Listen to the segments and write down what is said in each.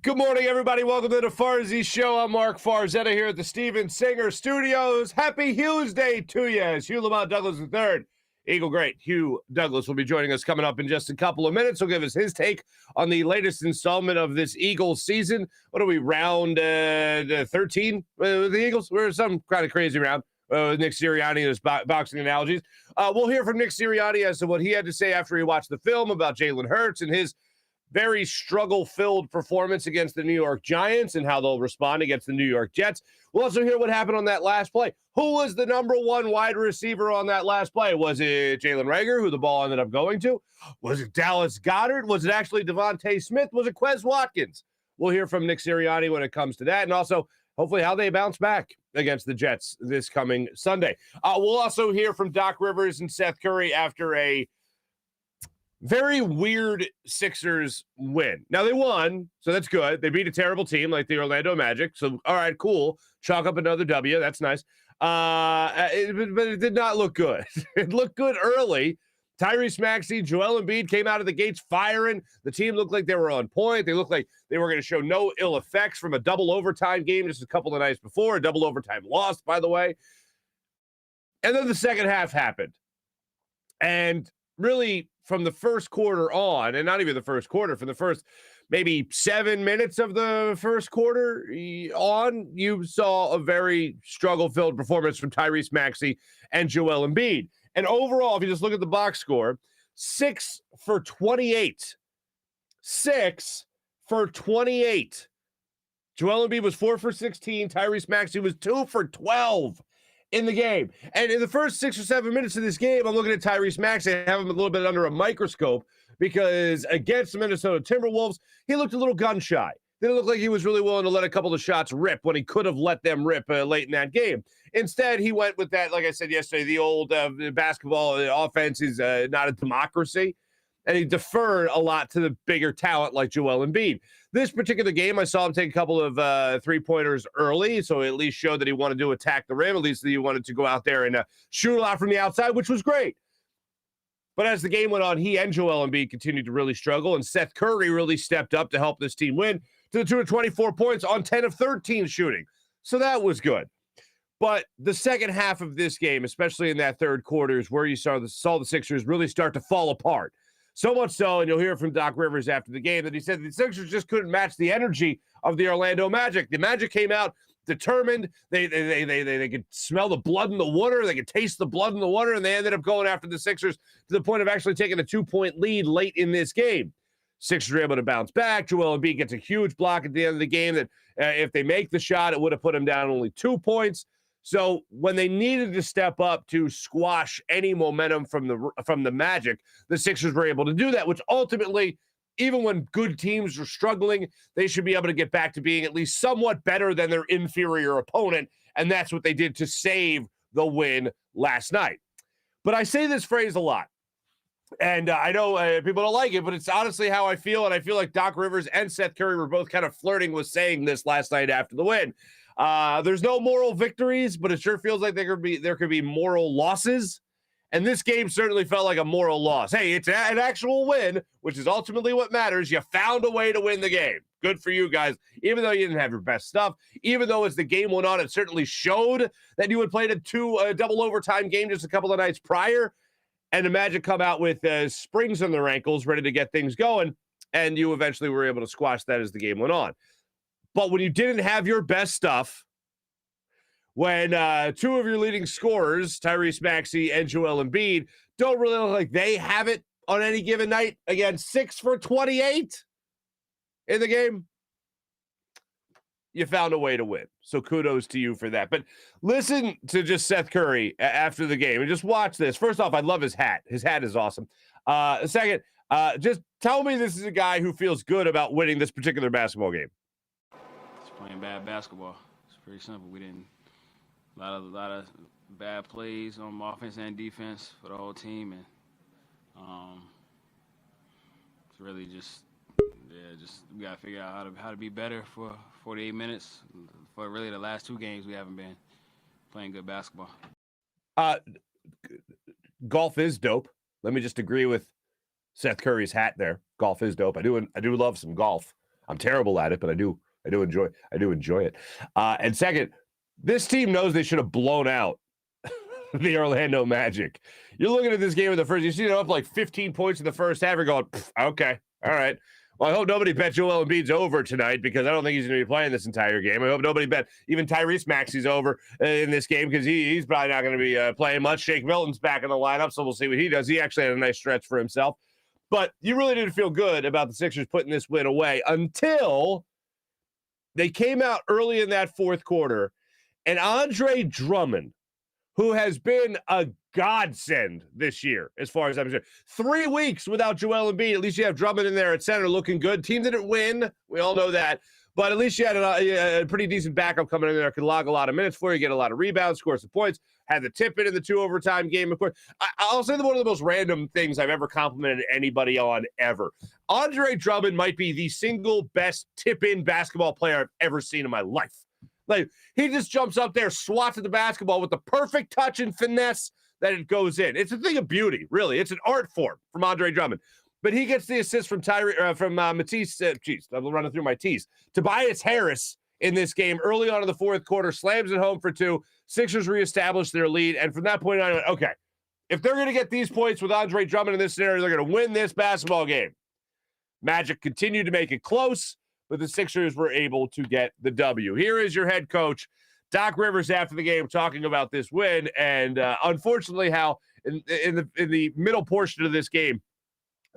Good morning, everybody. Welcome to the Farzy Show. I'm Marc Farzetta here at the Steven Singer Studios. Happy Hugh's Day to you. As Hugh Douglas III, Eagle great Hugh Douglas will be joining us coming up in just a couple of minutes. He'll give us his take on the latest installment of this Eagles season. What are we, round 13 with the Eagles? We're some kind of crazy round. Nick Sirianni and his boxing analogies. We'll hear from Nick Sirianni as to what he had to say after he watched the film about Jalen Hurts and his very struggle-filled performance against the New York Giants and how they'll respond against the New York Jets. We'll also hear what happened on that last play. Who was the number one wide receiver on that last play? Was it Jalen Reagor, who the ball ended up going to? Was it Dallas Goedert? Was it actually Devontae Smith? Was it Quez Watkins? We'll hear from Nick Sirianni when it comes to that, and also hopefully how they bounce back against the Jets this coming Sunday. We'll also hear from Doc Rivers and Seth Curry after a very weird Sixers win. Now, they won, so that's good. They beat a terrible team like the Orlando Magic. So, all right, cool. Chalk up another W. That's nice. But it did not look good. It looked good early. Tyrese Maxey, Joel Embiid came out of the gates firing. The team looked like they were on point. They looked like they were going to show no ill effects from a double overtime game just a couple of nights before. A double overtime loss, by the way. And then the second half happened. And really, from the first quarter on, and not even the first quarter, from the first maybe 7 minutes of the first quarter on, you saw a very struggle-filled performance from Tyrese Maxey and Joel Embiid. And overall, if you just look at the box score, 6 for 28. 6 for 28. Joel Embiid was 4 for 16. Tyrese Maxey was 2 for 12. In the game. And in the first 6 or 7 minutes of this game, I'm looking at Tyrese Maxey and have him a little bit under a microscope because against the Minnesota Timberwolves, he looked a little gun shy. Didn't look like he was really willing to let a couple of shots rip when he could have let them rip late in that game. Instead, he went with that, like I said yesterday, the old basketball offense is not a democracy. And he deferred a lot to the bigger talent like Joel Embiid. This particular game, I saw him take a couple of three-pointers early, so at least showed that he wanted to attack the rim. At least he wanted to go out there and shoot a lot from the outside, which was great. But as the game went on, he and Joel Embiid continued to really struggle, and Seth Curry really stepped up to help this team win to the tune of 24 points on 10 of 13 shooting. So that was good. But the second half of this game, especially in that third quarter, is where you saw the Sixers really start to fall apart. So much so, and you'll hear from Doc Rivers after the game, that he said the Sixers just couldn't match the energy of the Orlando Magic. The Magic came out determined. They could smell the blood in the water. They could taste the blood in the water, and they ended up going after the Sixers to the point of actually taking a 2-point lead late in this game. Sixers were able to bounce back. Joel Embiid gets a huge block at the end of the game that if they make the shot, it would have put him down only 2 points. So when they needed to step up to squash any momentum from the Magic, the Sixers were able to do that, which ultimately, even when good teams are struggling, they should be able to get back to being at least somewhat better than their inferior opponent, and that's what they did to save the win last night. But I say this phrase a lot, and I know people don't like it, but it's honestly how I feel, and I feel like Doc Rivers and Seth Curry were both kind of flirting with saying this last night after the win. There's no moral victories, but it sure feels like there could be moral losses. And this game certainly felt like a moral loss. Hey, it's an actual win, which is ultimately what matters. You found a way to win the game. Good for you guys. Even though you didn't have your best stuff, even though as the game went on, it certainly showed that you had played a double overtime game just a couple of nights prior. And the Magic come out with springs in their ankles, ready to get things going. And you eventually were able to squash that as the game went on. But when you didn't have your best stuff, when two of your leading scorers, Tyrese Maxey and Joel Embiid, don't really look like they have it on any given night, again, 6 for 28 in the game, you found a way to win. So kudos to you for that. But listen to just Seth Curry after the game and just watch this. First off, I love his hat. His hat is awesome. Second, just tell me this is a guy who feels good about winning this particular basketball game. Playing bad basketball. It's pretty simple. We didn't a lot of bad plays on offense and defense for the whole team, and it's really just we gotta figure out how to be better for 48 minutes. For really the last 2 games, we haven't been playing good basketball. Golf is dope. Let me just agree with Seth Curry's hat there. Golf is dope. I do love some golf. I'm terrible at it, but I do enjoy it. And second, this team knows they should have blown out the Orlando Magic. You're looking at this game in the first, you see it up like 15 points in the first half. You're going, okay, all right. Well, I hope nobody bet Joel Embiid's over tonight because I don't think he's going to be playing this entire game. I hope nobody bet even Tyrese Maxey's over in this game because he's probably not going to be playing much. Shake Milton's back in the lineup, so we'll see what he does. He actually had a nice stretch for himself. But you really didn't feel good about the Sixers putting this win away until they came out early in that fourth quarter, and Andre Drummond, who has been a godsend this year, as far as I'm concerned. 3 weeks without Joel Embiid. At least you have Drummond in there at center looking good. Team didn't win. We all know that. But at least you had a pretty decent backup coming in there. Could log a lot of minutes for you, get a lot of rebounds, score some points. Had the tip in the 2 overtime game. Of course, I'll say that one of the most random things I've ever complimented anybody on ever. Andre Drummond might be the single best tip-in basketball player I've ever seen in my life. Like, he just jumps up there, swats at the basketball with the perfect touch and finesse that it goes in. It's a thing of beauty, really. It's an art form from Andre Drummond. But he gets the assist from Matisse. I'm running through my T's. Tobias Harris in this game early on in the fourth quarter, slams it home for 2. Sixers reestablish their lead. And from that point on, I went, okay, if they're going to get these points with Andre Drummond in this scenario, they're going to win this basketball game. Magic continued to make it close, but the Sixers were able to get the W. Here is your head coach, Doc Rivers, after the game, talking about this win, and unfortunately how in the middle portion of this game,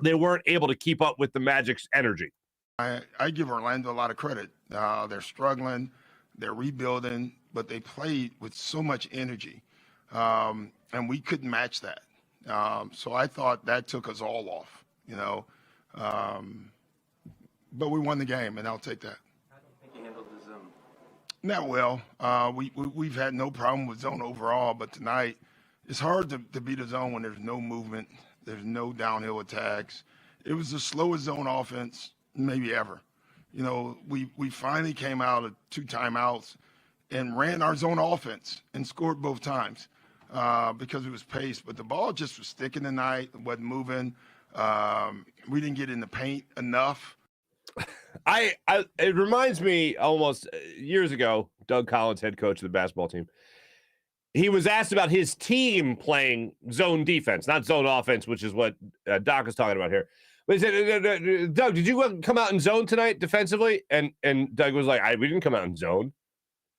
they weren't able to keep up with the Magic's energy. I give Orlando a lot of credit. They're struggling, they're rebuilding, but they played with so much energy, and we couldn't match that. So I thought that took us all off, but we won the game, and I'll take that. How do you think you handled the zone? Not well. We've had no problem with zone overall, but tonight it's hard to beat a zone when there's no movement, there's no downhill attacks. It was the slowest zone offense maybe ever. We finally came out of 2 timeouts and ran our zone offense and scored both times because it was paced. But the ball just was sticking tonight, wasn't moving. We didn't get in the paint enough. It reminds me almost years ago, Doug Collins, head coach of the basketball team. He was asked about his team playing zone defense, not zone offense, which is what Doc is talking about here. But he said, Doug, did you come out in zone tonight defensively? And Doug was like, we didn't come out in zone.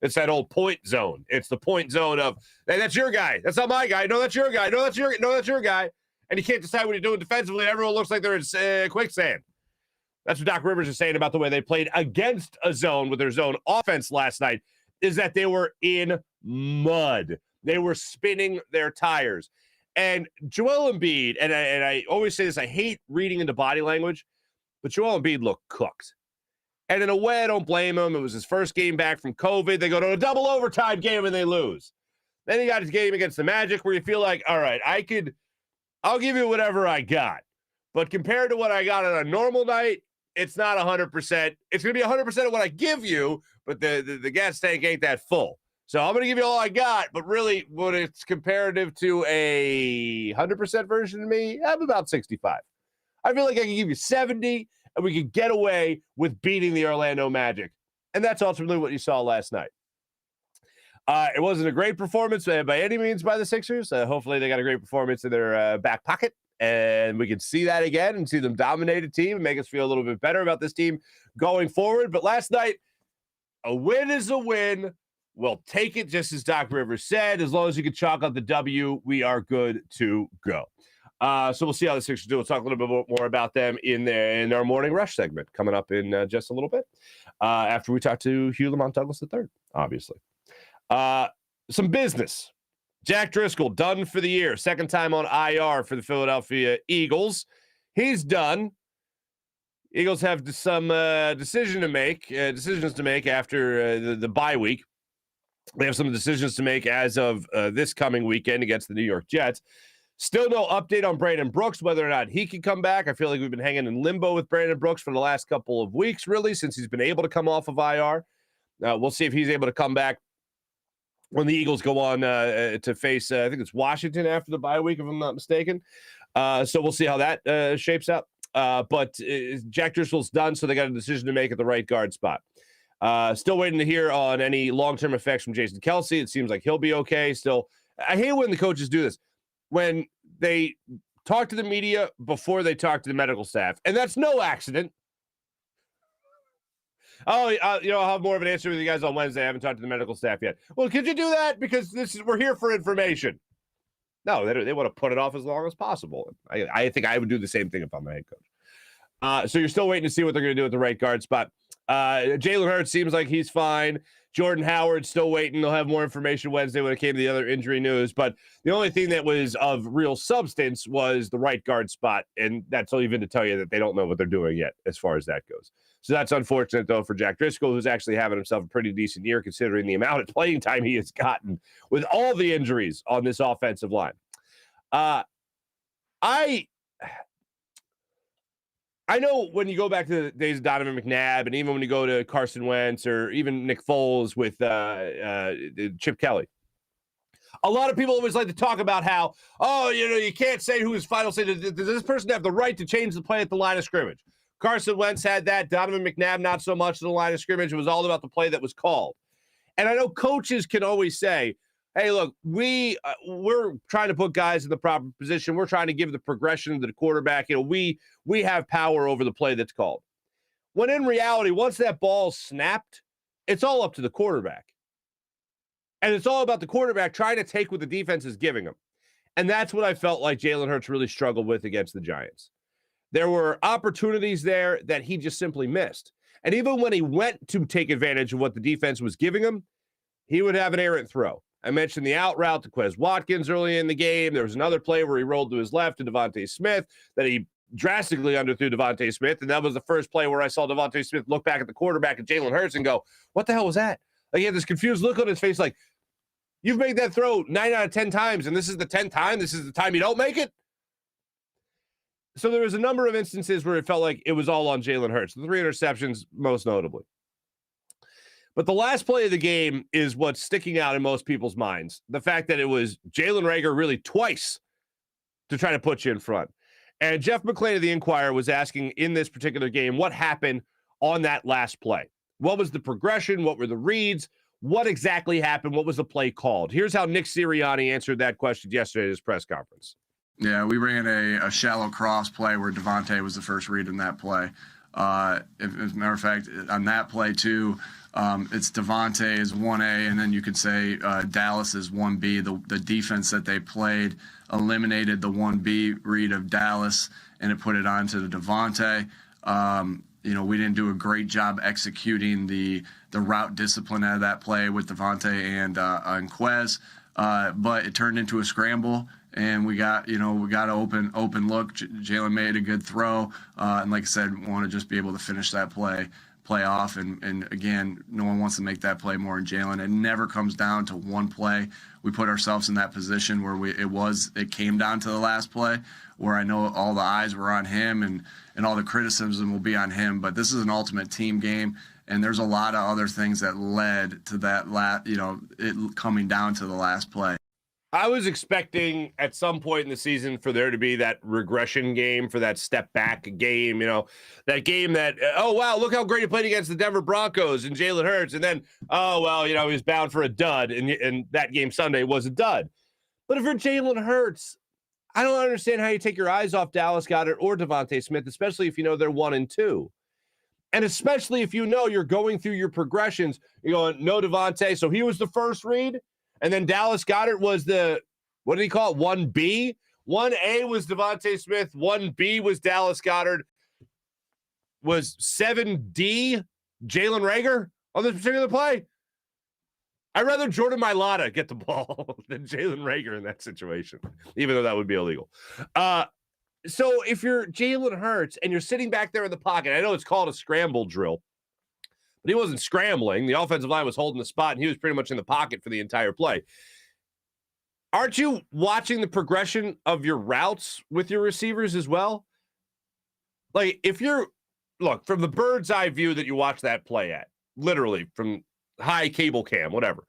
It's that old point zone. It's the point zone of, hey, that's your guy. That's not my guy. No, that's your guy. No, that's your guy. And you can't decide what you're doing defensively. Everyone looks like they're in quicksand. That's what Doc Rivers is saying about the way they played against a zone with their zone offense last night, is that they were in mud. They were spinning their tires. And Joel Embiid, and I always say this, I hate reading into body language, but Joel Embiid looked cooked. And in a way, I don't blame him. It was his first game back from COVID. They go to a double overtime game and they lose. Then he got his game against the Magic where you feel like, all right, I'll give you whatever I got. But compared to what I got on a normal night, it's not 100%. It's going to be 100% of what I give you, but the gas tank ain't that full. So I'm going to give you all I got, but really when it's comparative to a 100% version of me, I'm about 65. I feel like I can give you 70, and we could get away with beating the Orlando Magic. And that's ultimately what you saw last night. It wasn't a great performance by any means by the Sixers. Hopefully they got a great performance in their back pocket, and we can see that again and see them dominate a team and make us feel a little bit better about this team going forward. But last night, a win is a win. We'll take it, just as Doc Rivers said. As long as you can chalk up the W, we are good to go. So we'll see how the Sixers do. We'll talk a little bit more about them in our Morning Rush segment coming up in just a little bit after we talk to Hugh Lamont Douglas III, obviously. Some business. Jack Driscoll, done for the year. Second time on IR for the Philadelphia Eagles. He's done. Eagles have some decisions to make after the bye week. They have some decisions to make as of this coming weekend against the New York Jets. Still no update on Brandon Brooks, whether or not he can come back. I feel like we've been hanging in limbo with Brandon Brooks for the last couple of weeks, really, since he's been able to come off of IR. We'll see if he's able to come back when the Eagles go on to face, I think it's Washington after the bye week, if I'm not mistaken. So we'll see how that shapes up. but Jack Driscoll's done, so they got a decision to make at the right guard spot. Still waiting to hear on any long-term effects from Jason Kelsey. It seems like he'll be okay. Still, I hate when the coaches do this. When they talk to the media before they talk to the medical staff, and that's no accident. Oh, I'll have more of an answer with you guys on Wednesday. I haven't talked to the medical staff yet. Well, could you do that? Because we're here for information. No, they want to put it off as long as possible. I think I would do the same thing if I'm the head coach. So you're still waiting to see what they're going to do at the right guard spot. Jalen Hurts seems like he's fine. Jordan Howard still waiting. They'll have more information Wednesday when it came to the other injury news. But the only thing that was of real substance was the right guard spot. And that's even to tell you that they don't know what they're doing yet as far as that goes. So that's unfortunate, though, for Jack Driscoll, who's actually having himself a pretty decent year considering the amount of playing time he has gotten with all the injuries on this offensive line. I know when you go back to the days of Donovan McNabb, and even when you go to Carson Wentz or even Nick Foles with Chip Kelly, a lot of people always like to talk about how, you can't say who his final say. Does this person have the right to change the play at the line of scrimmage? Carson Wentz had that. Donovan McNabb, not so much to the line of scrimmage. It was all about the play that was called. And I know coaches can always say, hey, look, we're trying to put guys in the proper position. We're trying to give the progression to the quarterback. We have power over the play that's called. When in reality, once that ball's snapped, it's all up to the quarterback. And it's all about the quarterback trying to take what the defense is giving him. And that's what I felt like Jalen Hurts really struggled with against the Giants. There were opportunities there that he just simply missed. And even when he went to take advantage of what the defense was giving him, he would have an errant throw. I mentioned the out route to Quez Watkins early in the game. There was another play where he rolled to his left to Devontae Smith that he drastically underthrew Devontae Smith. And that was the first play where I saw Devontae Smith look back at the quarterback at Jalen Hurts and go, what the hell was that? Like, he had this confused look on his face like, you've made that throw 9 out of 10 times, and this is the 10th time? This is the time you don't make it? So there was a number of instances where it felt like it was all on Jalen Hurts. The 3 interceptions, most notably. But the last play of the game is what's sticking out in most people's minds. The fact that it was Jalen Reagor really twice to try to put you in front. And Jeff McClain of the Inquirer was asking in this particular game what happened on that last play. What was the progression? What were the reads? What exactly happened? What was the play called? Here's how Nick Sirianni answered that question yesterday at his press conference. Yeah, we ran a shallow cross play where Devontae was the first read in that play. As a matter of fact, on that play too, it's Devontae is 1A, and then you could say Dallas is 1B. The defense that they played eliminated the 1B read of Dallas, and it put it onto the Devontae. We didn't do a great job executing the route discipline out of that play with Devontae and Quez, but it turned into a scramble. And we got an open look. Jalen made a good throw. And like I said, want to just be able to finish that play off. And again, no one wants to make that play more than Jalen. It never comes down to one play. We put ourselves in that position where it came down to the last play, where I know all the eyes were on him and all the criticism will be on him. But this is an ultimate team game. And there's a lot of other things that led to that it coming down to the last play. I was expecting at some point in the season for there to be that regression game, for that step back game, that game that, oh, wow, look how great he played against the Denver Broncos and Jalen Hurts. And then, oh, well, he was bound for a dud. And that game Sunday was a dud. But if you're Jalen Hurts, I don't understand how you take your eyes off Dallas Goedert or Devontae Smith, especially if you know they're 1 and 2. And especially if you know you're going through your progressions, you're going, no Devontae. So he was the first read. And then Dallas Goedert was what did he call it? 1B? 1A was Devontae Smith. 1B was Dallas Goedert. Was 7D Jalen Reagor on this particular play? I'd rather Jordan Mailata get the ball than Jalen Reagor in that situation, even though that would be illegal. So if you're Jalen Hurts and you're sitting back there in the pocket, I know it's called a scramble drill, but he wasn't scrambling. The offensive line was holding the spot, and he was pretty much in the pocket for the entire play. Aren't you watching the progression of your routes with your receivers as well? Like, look, from the bird's eye view that you watch that play at, literally from high cable cam, whatever,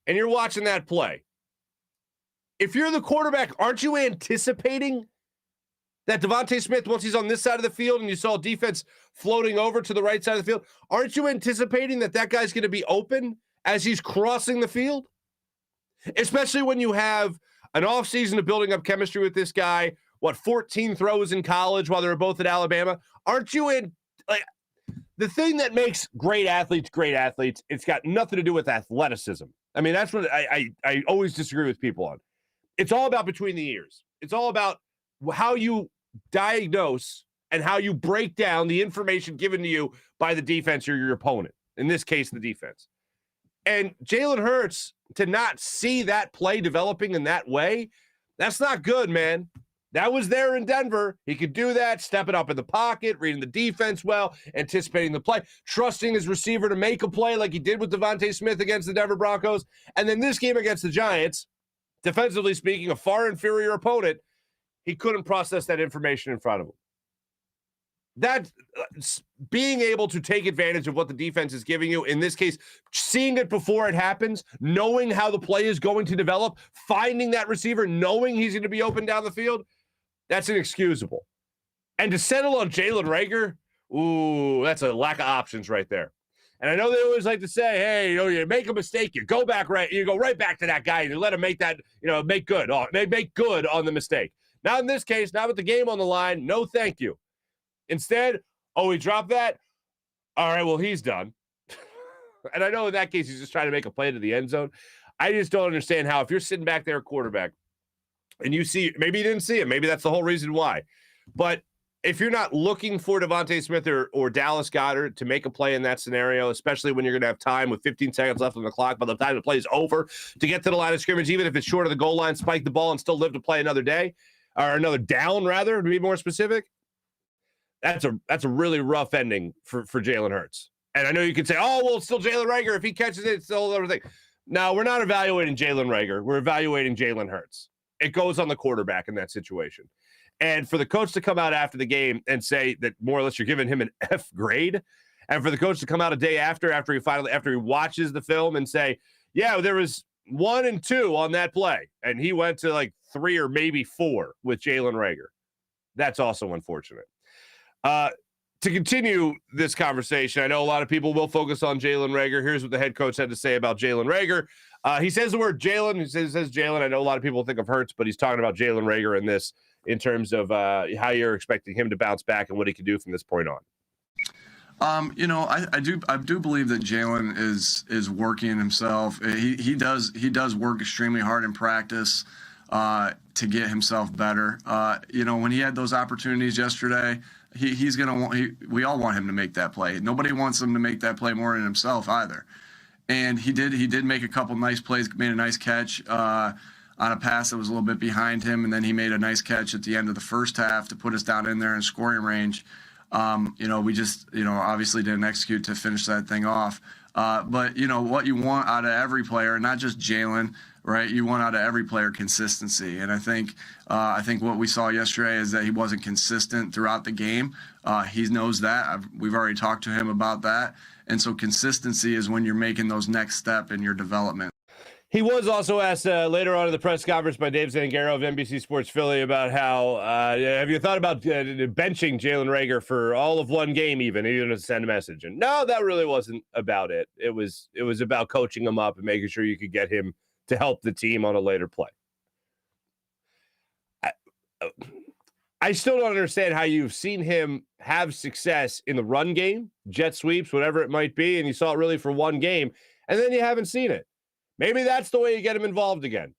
and you're watching that play, if you're the quarterback, aren't you anticipating that DeVonta Smith, once he's on this side of the field and you saw defense floating over to the right side of the field, aren't you anticipating that that guy's going to be open as he's crossing the field? Especially when you have an offseason of building up chemistry with this guy, 14 throws in college while they were both at Alabama. Aren't you in, like, the thing that makes great athletes, it's got nothing to do with athleticism. I mean, that's what I always disagree with people on. It's all about between the ears. It's all about how you diagnose and how you break down the information given to you by the defense or your opponent, in this case, the defense. And Jalen Hurts, to not see that play developing in that way, that's not good, man. That was there in Denver. He could do that, stepping up in the pocket, reading the defense well, anticipating the play, trusting his receiver to make a play like he did with DeVonta Smith against the Denver Broncos. And then this game against the Giants, defensively speaking, a far inferior opponent, he couldn't process that information in front of him. That being able to take advantage of what the defense is giving you, in this case, seeing it before it happens, knowing how the play is going to develop, finding that receiver, knowing he's going to be open down the field, that's inexcusable. And to settle on Jalen Reagor, ooh, that's a lack of options right there. And I know they always like to say, hey, you make a mistake, you go back right, you go right back to that guy and you let him make that, make good on the mistake. Now in this case, now with the game on the line, no thank you. Instead, he dropped that? All right, well, he's done. And I know in that case, he's just trying to make a play to the end zone. I just don't understand how, if you're sitting back there at quarterback and you see, maybe you didn't see it, maybe that's the whole reason why. But if you're not looking for DeVonta Smith or Dallas Goedert to make a play in that scenario, especially when you're going to have time with 15 seconds left on the clock by the time the play is over to get to the line of scrimmage, even if it's short of the goal line, spike the ball and still live to play another day, or another down, rather, to be more specific, that's a really rough ending for Jalen Hurts. And I know you could say, well, it's still Jalen Reagor. If he catches it, it's still everything. No, we're not evaluating Jalen Reagor. We're evaluating Jalen Hurts. It goes on the quarterback in that situation. And for the coach to come out after the game and say that more or less you're giving him an F grade, and for the coach to come out a day after he watches the film and say, yeah, there was 1 and 2 on that play, and he went to like 3 or maybe 4 with Jalen Reagor. That's also unfortunate. To continue this conversation, I know a lot of people will focus on Jalen Reagor. Here's what the head coach had to say about Jalen Reagor. He says the word Jalen. He says Jalen. I know a lot of people think of Hurts, but he's talking about Jalen Reagor in terms of how you're expecting him to bounce back and what he can do from this point on. I do believe that Jalen is working himself. He does work extremely hard in practice to get himself better. When he had those opportunities yesterday, we all want him to make that play. Nobody wants him to make that play more than himself either. And he did make a couple nice plays, made a nice catch on a pass that was a little bit behind him, and then he made a nice catch at the end of the first half to put us down in there in scoring range. We just, obviously didn't execute to finish that thing off. But what you want out of every player, not just Jalen, right? You want out of every player consistency. And I think what we saw yesterday is that he wasn't consistent throughout the game. He knows that. We've already talked to him about that. And so consistency is when you're making those next step in your development. He was also asked later on in the press conference by Dave Zangaro of NBC Sports Philly about how, have you thought about benching Jalen Reagor for all of one game even to send a message? And no, that really wasn't about it. It was about coaching him up and making sure you could get him to help the team on a later play. I still don't understand how you've seen him have success in the run game, jet sweeps, whatever it might be, and you saw it really for one game, and then you haven't seen it. Maybe that's the way you get him involved again,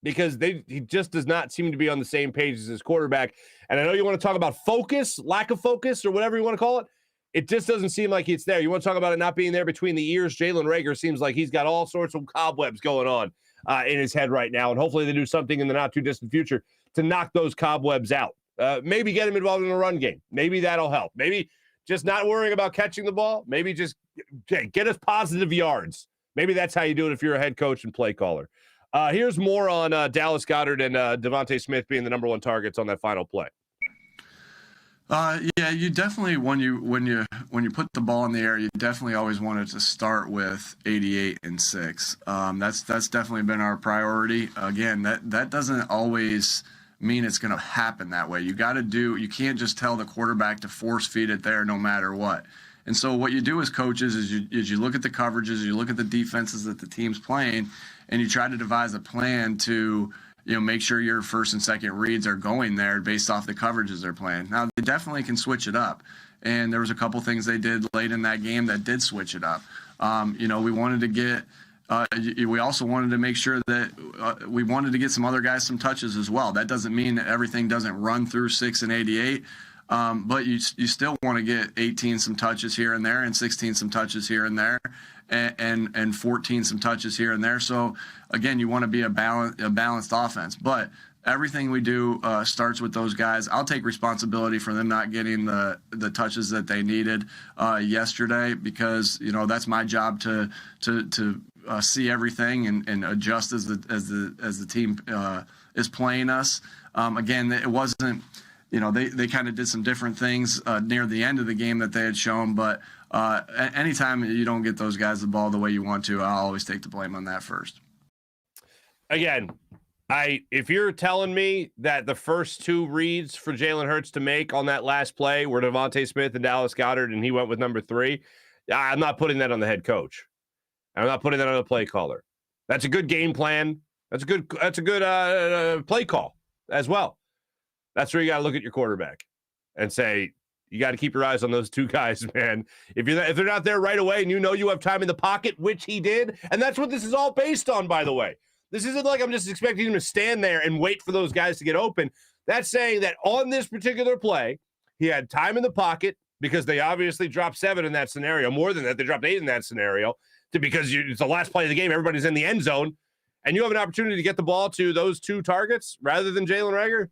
because he just does not seem to be on the same page as his quarterback. And I know you want to talk about focus, lack of focus, or whatever you want to call it. It just doesn't seem like it's there. You want to talk about it not being there between the ears. Jalen Reagor seems like he's got all sorts of cobwebs going on in his head right now, and hopefully they do something in the not-too-distant future to knock those cobwebs out. Maybe get him involved in a run game. Maybe that'll help. Maybe just not worrying about catching the ball. Maybe just get us positive yards. Maybe that's how you do it if you're a head coach and play caller. Here's more on Dallas Goedert and DeVonta Smith being the number one targets on that final play. Yeah, you definitely when you put the ball in the air, you definitely always wanted to start with 88 and 6. That's definitely been our priority. Again, that doesn't always mean it's going to happen that way. You can't just tell the quarterback to force feed it there no matter what. And so what you do as coaches is you look at the coverages, you look at the defenses that the team's playing, and you try to devise a plan to make sure your first and second reads are going there based off the coverages they're playing. Now, they definitely can switch it up. And there was a couple things they did late in that game that did switch it up. We wanted to get we also wanted to make sure that we wanted to get some other guys some touches as well. That doesn't mean that everything doesn't run through 6 and 88, but you still want to get 18 some touches here and there, and 16 some touches here and there, and 14 some touches here and there. So again, you want to be a balanced offense, but everything we do starts with those guys. I'll take responsibility for them not getting the touches that they needed yesterday, because that's my job to see everything and adjust as the team is playing us. Again, it wasn't. They kind of did some different things near the end of the game that they had shown, but anytime you don't get those guys the ball the way you want to, I'll always take the blame on that first. Again, if you're telling me that the first two reads for Jalen Hurts to make on that last play were Devontae Smith and Dallas Goedert, and he went with number 3, I'm not putting that on the head coach. I'm not putting that on the play caller. That's a good game plan. That's a good play call as well. That's where you got to look at your quarterback and say, you got to keep your eyes on those two guys, man. If they're not there right away and you have time in the pocket, which he did, and that's what this is all based on, by the way. This isn't like I'm just expecting him to stand there and wait for those guys to get open. That's saying that on this particular play, he had time in the pocket, because they obviously dropped 7 in that scenario. More than that, they dropped 8 in that scenario, because it's the last play of the game. Everybody's in the end zone, and you have an opportunity to get the ball to those two targets rather than Jalen Reagor.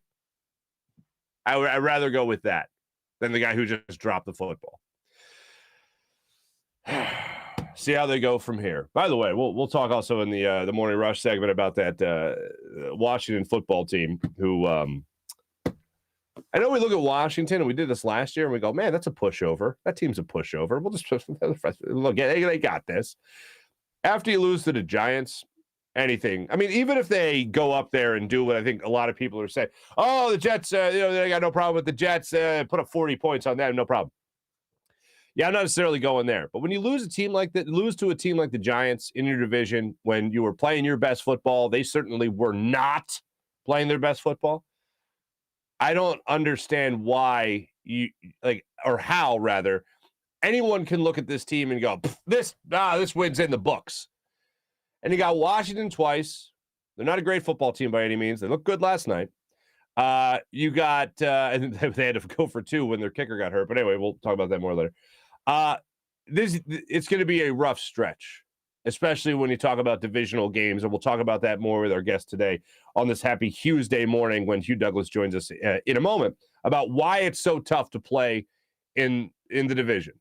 I'd rather go with that than the guy who just dropped the football. See how they go from here. By the way, we'll talk also in the Morning Rush segment about that Washington football team who I know we look at Washington, and we did this last year, and we go, man, that's a pushover. That team's a pushover. We'll just look, they got this. After you lose to the Giants, anything. I mean, even if they go up there and do what I think a lot of people are saying, oh, the Jets, they got no problem with the Jets. Put up 40 points on that, no problem. Yeah, I'm not necessarily going there. But when you lose to a team like the Giants in your division, when you were playing your best football, they certainly were not playing their best football. I don't understand why how anyone can look at this team and go, this win's in the books. And you got Washington twice. They're not a great football team by any means. They looked good last night. You got and they had to go for 2 when their kicker got hurt. But anyway, we'll talk about that more later. It's going to be a rough stretch, especially when you talk about divisional games, and we'll talk about that more with our guest today on this happy Hughes Day morning when Hugh Douglas joins us in a moment, about why it's so tough to play in the division.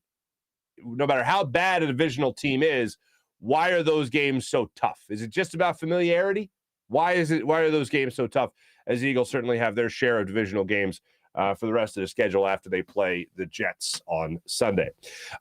No matter how bad a divisional team is, why are those games so tough? Is it just about familiarity? Why are those games so tough? As the Eagles certainly have their share of divisional games for the rest of the schedule after they play the Jets on Sunday.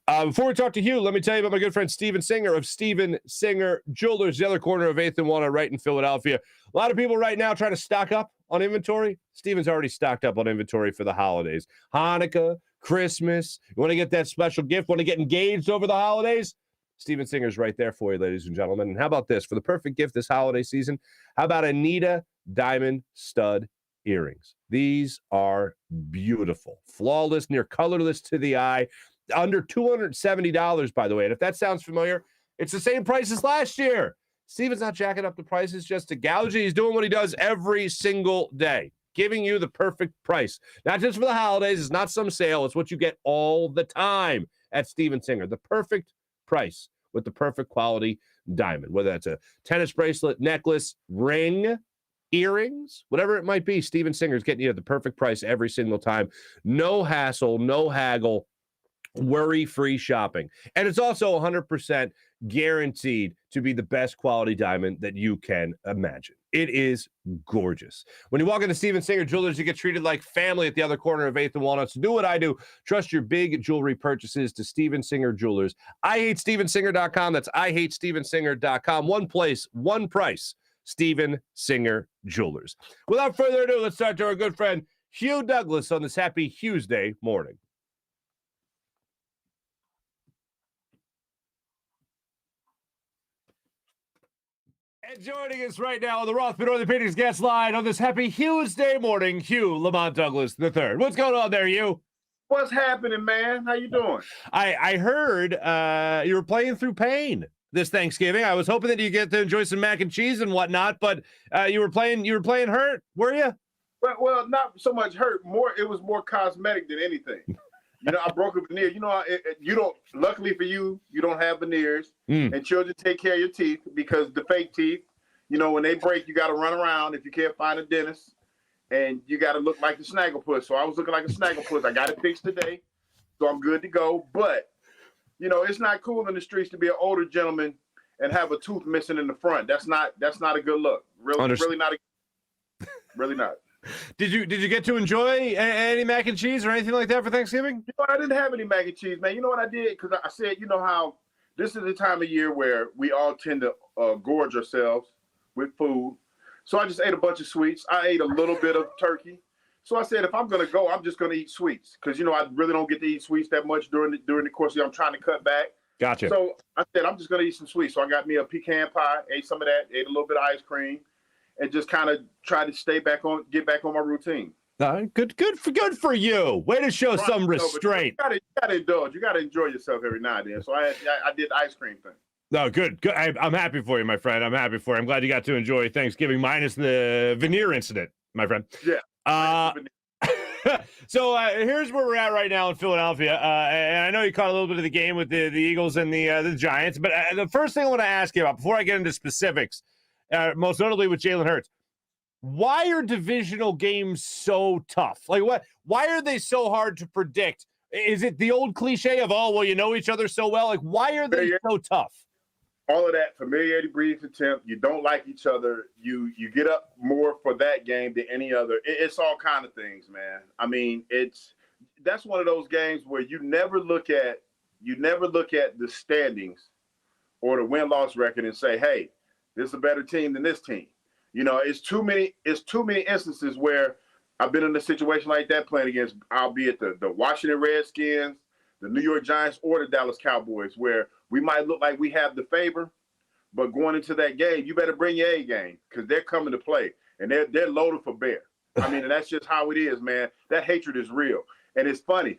Before we talk to Hugh, let me tell you about my good friend Steven Singer of Steven Singer Jewelers, the other corner of 8th and Walnut, right in Philadelphia. A lot of people right now trying to stock up on inventory. Steven's already stocked up on inventory for the holidays. Hanukkah, Christmas. You want to get that special gift? Want to get engaged over the holidays? Steven Singer's right there for you, ladies and gentlemen. And how about this? For the perfect gift this holiday season, how about Anita diamond stud earrings? These are beautiful, flawless, near colorless to the eye, under $270, by the way. And if that sounds familiar, it's the same price as last year. Steven's not jacking up the prices just to gouge you. He's doing what he does every single day, giving you the perfect price. Not just for the holidays. It's not some sale. It's what you get all the time at Steven Singer. The perfect price with the perfect quality diamond, whether that's a tennis bracelet, necklace, ring, earrings, whatever it might be. Steven Singer's getting you at the perfect price every single time. No hassle, no haggle, worry-free shopping. And it's also 100% guaranteed to be the best quality diamond that you can imagine. It is gorgeous. When you walk into Steven Singer Jewelers, you get treated like family at the other corner of 8th and Walnut. So do what I do. Trust your big jewelry purchases to Steven Singer Jewelers. IHateStevenSinger.com. That's IHateStevenSinger.com. One place, one price. Steven Singer Jewelers. Without further ado, let's start to our good friend Hugh Douglas on this happy Tuesday morning. And joining us right now on the Rothman Orthopaedics guest line on this happy Tuesday morning, Hugh Lamont Douglas III. What's going on there, Hugh? What's happening, man? How you doing? I heard you were playing through pain this Thanksgiving. I was hoping that you get to enjoy some mac and cheese and whatnot, but you were playing hurt, were you? Well, not so much hurt. It was more cosmetic than anything. You know, I broke a veneer. You know, you don't. Luckily for you, you don't have veneers, and children take care of your teeth because the fake teeth. You know, when they break, you got to run around if you can't find a dentist, and you got to look like the snagglepuss. So I was looking like a snagglepuss. I got it fixed today, so I'm good to go. But you know, it's not cool in the streets to be an older gentleman and have a tooth missing in the front. That's not a good look. Really not. Did you get to enjoy any mac and cheese or anything like that for Thanksgiving? You know, I didn't have any mac and cheese, man. You know what I did? Because I said, you know how this is the time of year where we all tend to gorge ourselves with food. So I just ate a bunch of sweets. I ate a little bit of turkey. So I said, if I'm going to go, I'm just going to eat sweets. Because, you know, I really don't get to eat sweets that much during the course of the year. I'm trying to cut back. Gotcha. So I said, I'm just going to eat some sweets. So I got me a pecan pie, ate some of that, ate a little bit of ice cream, and just kind of try to get back on my routine. Good for you. Way to show some restraint. You gotta indulge. You gotta enjoy yourself every now and then. So I did the ice cream thing. No, good. I'm happy for you, my friend. I'm happy for you. I'm glad you got to enjoy Thanksgiving minus the veneer incident, my friend. Yeah. So here's where we're at right now in Philadelphia. And I know you caught a little bit of the game with the Eagles and the Giants, but the first thing I want to ask you about before I get into specifics, most notably with Jalen Hurts, why are divisional games so tough? Like, why are they so hard to predict? Is it the old cliche of, oh, well, you know each other so well? Like, why are they so tough? All of that familiarity breeds contempt. You don't like each other. You get up more for that game than any other. It's all kind of things, man. I mean, that's one of those games where you never look at the standings or the win-loss record and say, hey, this is a better team than this team. You know, it's too many instances where I've been in a situation like that playing against, albeit the Washington Redskins, the New York Giants, or the Dallas Cowboys, where we might look like we have the favor, but going into that game, you better bring your A game because they're coming to play, and they're loaded for bear. I mean, and that's just how it is, man. That hatred is real. And it's funny.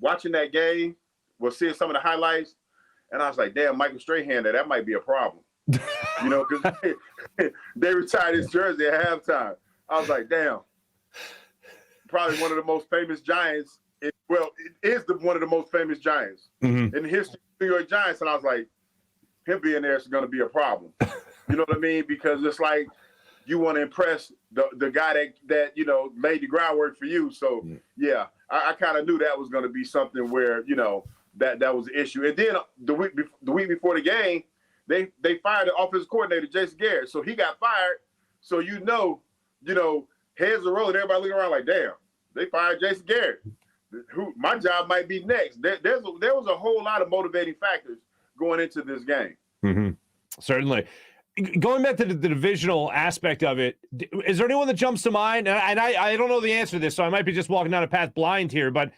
Watching that game, seeing some of the highlights, and I was like, damn, Michael Strahan, that might be a problem. You know, because they retired his jersey at halftime. I was like, damn. Probably one of the most famous Giants. It is one of the most famous Giants in the history of the New York Giants. And I was like, him being there is going to be a problem. You know what I mean? Because it's like you want to impress the guy that you know laid the groundwork for you. So yeah, I kind of knew that was going to be something where you know that was the issue. And then the week before the game, they fired the offensive coordinator Jason Garrett, so he got fired. So you know, heads are rolling. Everybody looking around like, damn, they fired Jason Garrett. My job might be next. There was a whole lot of motivating factors going into this game. Mm-hmm. Certainly. Going back to the divisional aspect of it, is there anyone that jumps to mind? And I don't know the answer to this, so I might be just walking down a path blind here, but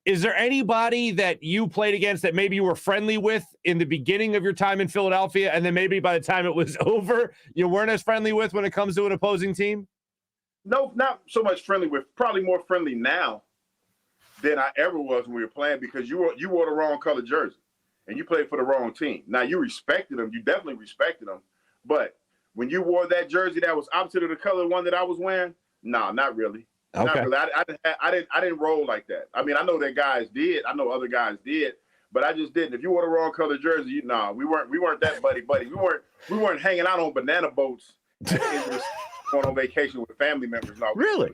is there anybody that you played against that maybe you were friendly with in the beginning of your time in Philadelphia, and then maybe by the time it was over, you weren't as friendly with when it comes to an opposing team? No, not so much friendly with. Probably more friendly now than I ever was when we were playing because you wore the wrong color jersey and you played for the wrong team. Now, you respected them. You definitely respected them. But when you wore that jersey that was opposite of the color one that I was wearing, no, not really. Okay. Not really. I didn't roll like that. I mean, I know that guys did. I know other guys did, but I just didn't. If you wore the wrong color jersey, we weren't that buddy. We weren't hanging out on banana boats going on vacation with family members. No, really?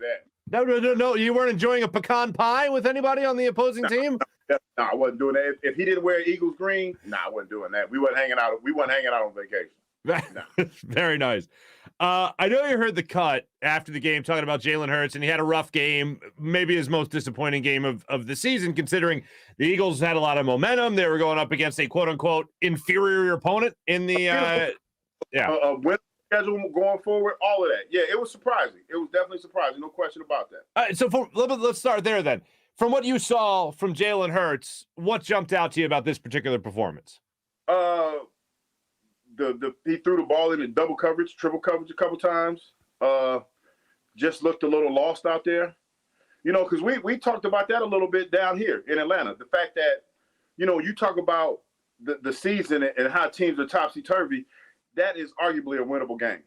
No. You weren't enjoying a pecan pie with anybody on the opposing team? No, I wasn't doing that. If he didn't wear Eagles green, I wasn't doing that. We weren't hanging out. We weren't hanging out on vacation. No. Very nice. I know you heard the cut after the game talking about Jalen Hurts, and he had a rough game, maybe his most disappointing game of the season, considering the Eagles had a lot of momentum. They were going up against a quote-unquote inferior opponent in the Yeah. A win schedule going forward, all of that. Yeah, it was surprising. It was definitely surprising. No question about that. All right, so let's start there then. From what you saw from Jalen Hurts, what jumped out to you about this particular performance? He threw the ball in double coverage, triple coverage a couple times. Just looked a little lost out there. You know, because we talked about that a little bit down here in Atlanta. The fact that, you know, you talk about the season and how teams are topsy-turvy, that is arguably a winnable game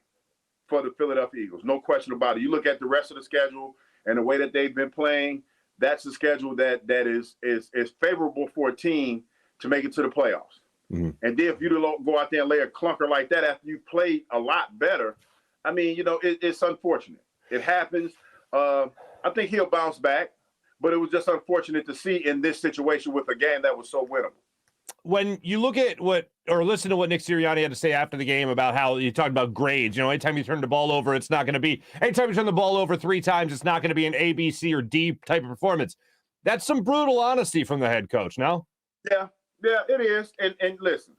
for the Philadelphia Eagles. No question about it. You look at the rest of the schedule and the way that they've been playing, that's a schedule that is favorable for a team to make it to the playoffs. Mm-hmm. And then if you go out there and lay a clunker like that after you played a lot better, I mean, you know, it's unfortunate. It happens. I think he'll bounce back, but it was just unfortunate to see in this situation with a game that was so winnable. When you look at listen to what Nick Sirianni had to say after the game about how you talked about grades, you know, anytime you turn the ball over, it's not going to be, anytime you turn the ball over 3 times, it's not going to be an A, B, C, or D type of performance. That's some brutal honesty from the head coach, no? Yeah, it is. And listen,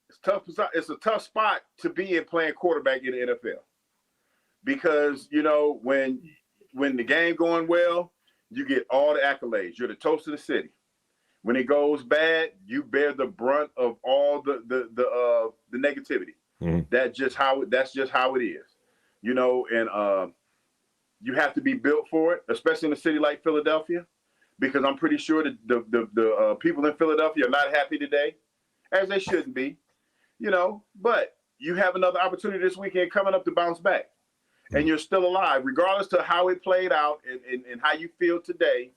it's tough. It's a tough spot to be in playing quarterback in the NFL because, you know, when the game going well, you get all the accolades. You're the toast of the city. When it goes bad, you bear the brunt of all the negativity. Mm-hmm. That's just how it is, you know. And you have to be built for it, especially in a city like Philadelphia, because I'm pretty sure that the people in Philadelphia are not happy today, as they shouldn't be, you know. But you have another opportunity this weekend coming up to bounce back, and you're still alive, regardless to how it played out and how you feel today.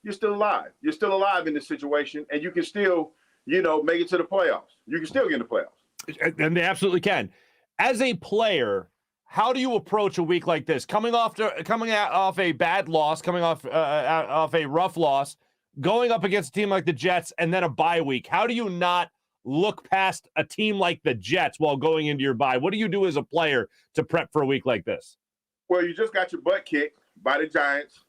You're still alive. You're still alive in this situation, and you can still, you know, make it to the playoffs. You can still get in the playoffs. And they absolutely can. As a player, how do you approach a week like this? Coming off a bad loss, coming off a rough loss, going up against a team like the Jets, and then a bye week. How do you not look past a team like the Jets while going into your bye? What do you do as a player to prep for a week like this? Well, you just got your butt kicked by the Giants.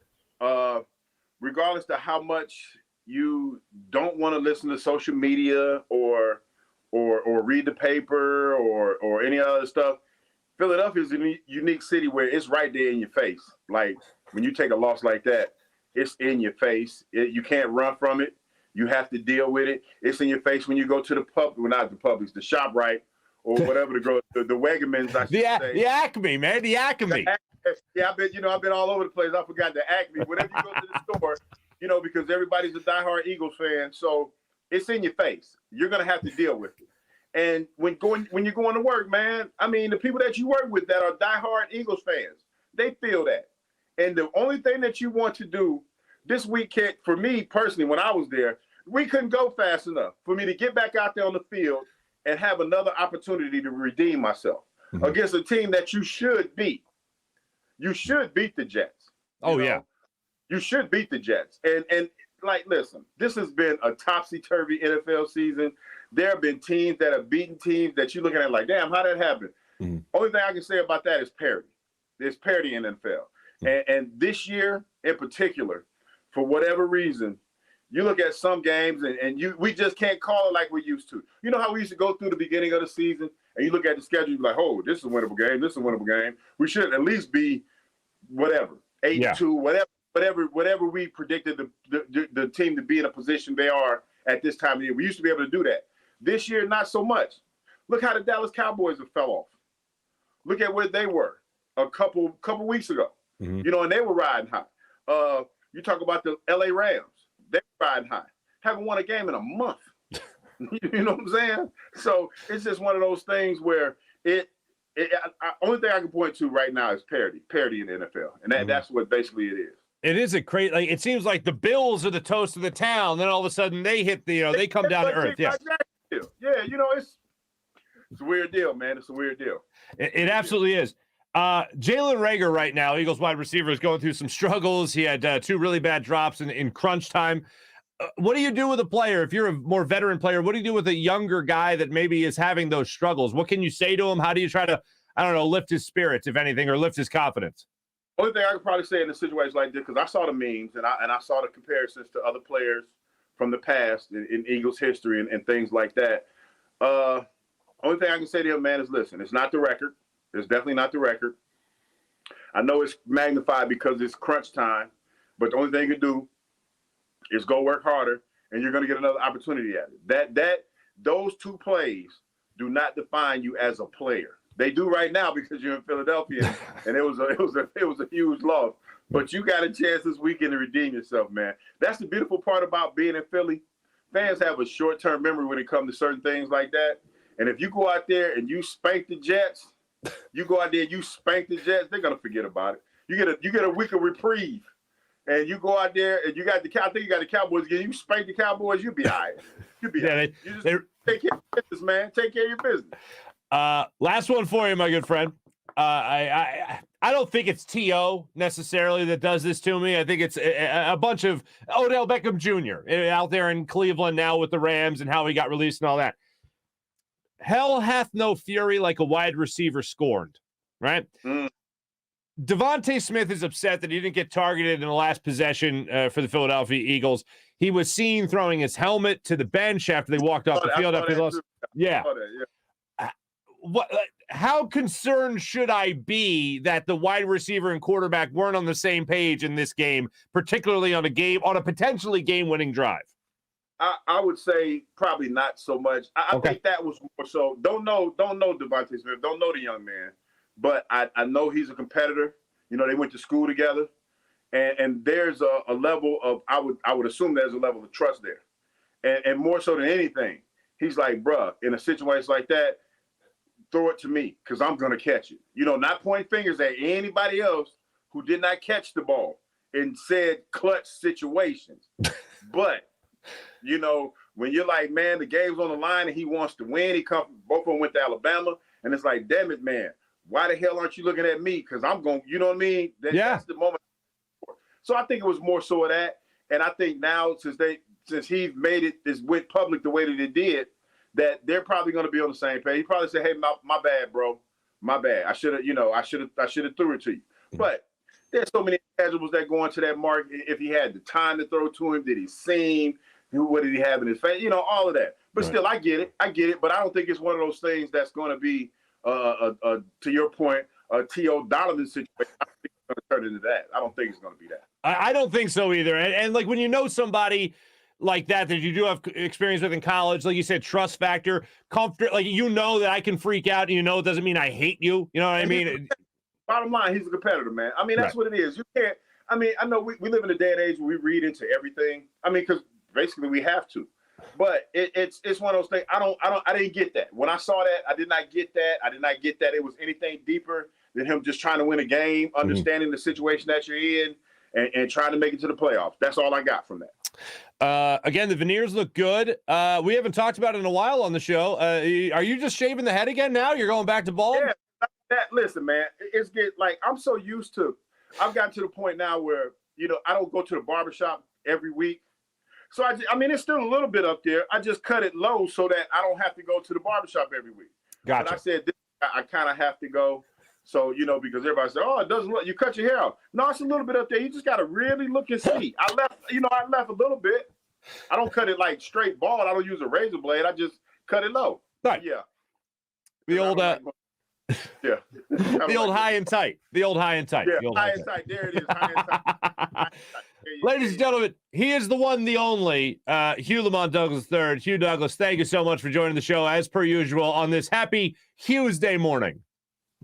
Regardless to how much you don't want to listen to social media or read the paper or any other stuff, Philadelphia is a unique city where it's right there in your face. Like when you take a loss like that, it's in your face. You can't run from it. You have to deal with it. It's in your face when you go to the pub, well, not the Publix, the ShopRite or whatever the Wegmans. I should say. The Acme, man, the Acme. Yeah, I've been all over the place. I forgot the Acme. Whenever you go to the store, you know, because everybody's a diehard Eagles fan, so it's in your face. You're gonna have to deal with it. And when you're going to work, man, I mean, the people that you work with that are diehard Eagles fans, they feel that. And the only thing that you want to do this weekend, for me personally, when I was there, we couldn't go fast enough for me to get back out there on the field and have another opportunity to redeem myself against a team that you should beat. You should beat the Jets. Yeah. You should beat the Jets. And like, listen, this has been a topsy-turvy NFL season. There have been teams that have beaten teams that you're looking at like, damn, how that happened? Mm-hmm. Only thing I can say about that is parity. There's parity in the NFL. Mm-hmm. And this year in particular, for whatever reason, you look at some games and we just can't call it like we used to. You know how we used to go through the beginning of the season and you look at the schedule, you're like, oh, this is a winnable game. This is a winnable game. We should at least be whatever, 8-2, whatever we predicted the team to be in a position they are at this time of year. We used to be able to do that. This year, not so much. Look how the Dallas Cowboys have fell off. Look at where they were a couple weeks ago. Mm-hmm. You know, and they were riding high. You talk about the LA Rams. They're riding high. Haven't won a game in a month. You know what I'm saying? So it's just one of those things where only thing I can point to right now is parity in the NFL, and that's what basically it is. It is a crazy. Like, it seems like the Bills are the toast of the town. Then all of a sudden they hit they come down to earth. Yeah, yeah. You know, it's a weird deal, man. It's a weird deal. It absolutely is. Jalen Reagor right now, Eagles wide receiver, is going through some struggles. He had 2 really bad drops in crunch time. What do you do with a player? If you're a more veteran player, what do you do with a younger guy that maybe is having those struggles? What can you say to him? How do you try to, I don't know, lift his spirits, if anything, or lift his confidence? Only thing I could probably say in a situation like this, because I saw the memes and I saw the comparisons to other players from the past in Eagles history and things like that. Only thing I can say to him, man, is listen, it's not the record. It's definitely not the record. I know it's magnified because it's crunch time, but the only thing you can do is go work harder, and you're going to get another opportunity at it. Those two plays do not define you as a player. They do right now because you're in Philadelphia, and it was a huge loss. But you got a chance this weekend to redeem yourself, man. That's the beautiful part about being in Philly. Fans have a short-term memory when it comes to certain things like that. And if you go out there and you spank the Jets, they're gonna forget about it. You get a week of reprieve, and you go out there and I think you got the Cowboys again. You spank the Cowboys, you'll be all right. You'll be all right. You just take care of your business, man. Take care of your business. Last one for you, my good friend. I don't think it's T.O. necessarily that does this to me. I think it's a bunch of Odell Beckham Jr. out there in Cleveland now with the Rams and how he got released and all that. Hell hath no fury like a wide receiver scorned, right? Devontae Smith is upset that he didn't get targeted in the last possession for the Philadelphia Eagles. He was seen throwing his helmet to the bench after they walked off the field after they lost. Yeah. How concerned should I be that the wide receiver and quarterback weren't on the same page in this game, particularly on a potentially game-winning drive? I would say probably not so much. I think that was more so. Don't know Devontae Smith. Don't know the young man, but I know he's a competitor. You know, they went to school together, and there's a level of I would assume there's a level of trust there, and more so than anything, he's like, bruh, in a situation like that, throw it to me because I'm gonna catch it. You know, not pointing fingers at anybody else who did not catch the ball in said clutch situations, but. You know, when you're like, man, the game's on the line and he wants to win. Both of them went to Alabama, and it's like, damn it, man, why the hell aren't you looking at me? Because I'm going, you know what I mean? That's the moment. So I think it was more so of that, and I think now since he made this went public the way that it did, that they're probably going to be on the same page. He probably said, hey, my bad, bro, my bad. I should have threw it to you, but. There's so many intangibles that go into that, Mark. If he had the time to throw to him, did he seem? What did he have in his face? You know, all of that. But still, I get it. But I don't think it's one of those things that's going to be, to your point, a T.O. Donovan situation. I don't think it's going to turn into that. I don't think it's going to be that. I don't think so either. And like when you know somebody like that you do have experience with in college, like you said, trust factor, comfort, like you know that I can freak out and it doesn't mean I hate you. You know what I mean? Bottom line, he's a competitor, man. I mean, that's what it is. You can't. I mean, I know we live in a day and age where we read into everything. I mean, because basically we have to. But it's one of those things. I didn't get that. When I saw that, I did not get that. I did not get that it was anything deeper than him just trying to win a game, understanding the situation that you're in, and trying to make it to the playoffs. That's all I got from that. Again, the veneers look good. We haven't talked about it in a while on the show. Are you just shaving the head again now? You're going back to bald? Yeah. Listen, man, I'm so used to. I've gotten to the point now where I don't go to the barbershop every week, so I mean it's still a little bit up there. I just cut it low so that I don't have to go to the barbershop every week. Gotcha. But I said I kind of have to go, so because everybody said, "Oh, it doesn't look." You cut your hair off. No, it's a little bit up there. You just got to really look and see. I left a little bit. I don't cut it like straight bald. I don't use a razor blade. I just cut it low. Right. Yeah. The old yeah. The old high and tight. The old high and tight. Yeah, high and tight. There it is. High and tight. Ladies and gentlemen, he is the one, the only, Hugh Lamont Douglas III. Hugh Douglas, thank you so much for joining the show, as per usual, on this happy Hugh's Day morning.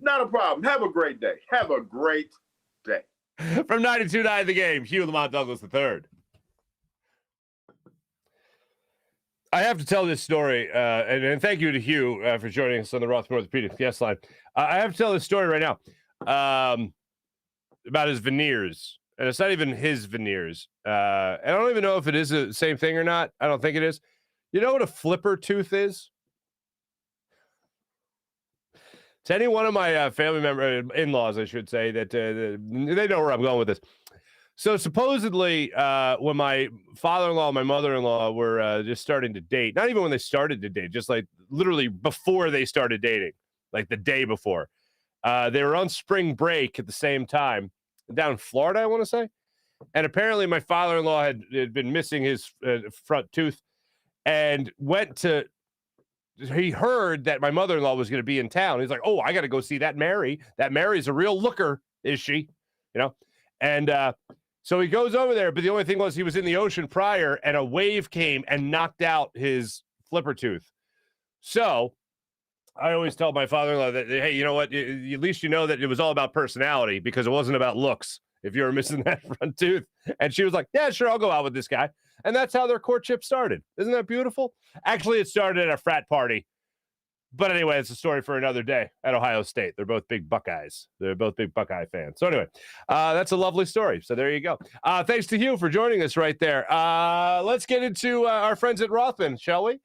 Not a problem. Have a great day. Have a great day. From 92.9 The Game, Hugh Lamont Douglas III. I have to tell this story, and thank you to Hugh for joining us on the Rothman Orthopaedics guest line. I have to tell this story right now about his veneers, and it's not even his veneers. I don't even know if it is the same thing or not. I don't think it is. You know what a flipper tooth is? To any one of my family members, in-laws, I should say, that they know where I'm going with this. So supposedly, when my father-in-law and my mother-in-law were just starting to date, not even when they started to date, just like literally before they started dating, like the day before, they were on spring break at the same time down in Florida, I want to say. And apparently my father-in-law had been missing his front tooth and went to he heard that my mother-in-law was going to be in town. He's like, oh, I got to go see that Mary. That Mary's a real looker, is she? You know? And so he goes over there, but the only thing was he was in the ocean prior, and a wave came and knocked out his flipper tooth. So I always tell my father-in-law that, hey, you know what? At least you know that it was all about personality because it wasn't about looks if you were missing that front tooth. And she was like, yeah, sure, I'll go out with this guy. And that's how their courtship started. Isn't that beautiful? Actually, it started at a frat party. But anyway, it's a story for another day at Ohio State. They're both big Buckeyes. They're both big Buckeye fans. So anyway, that's a lovely story. So there you go. Thanks to Hugh for joining us right there. Let's get into our friends at Rothman, shall we?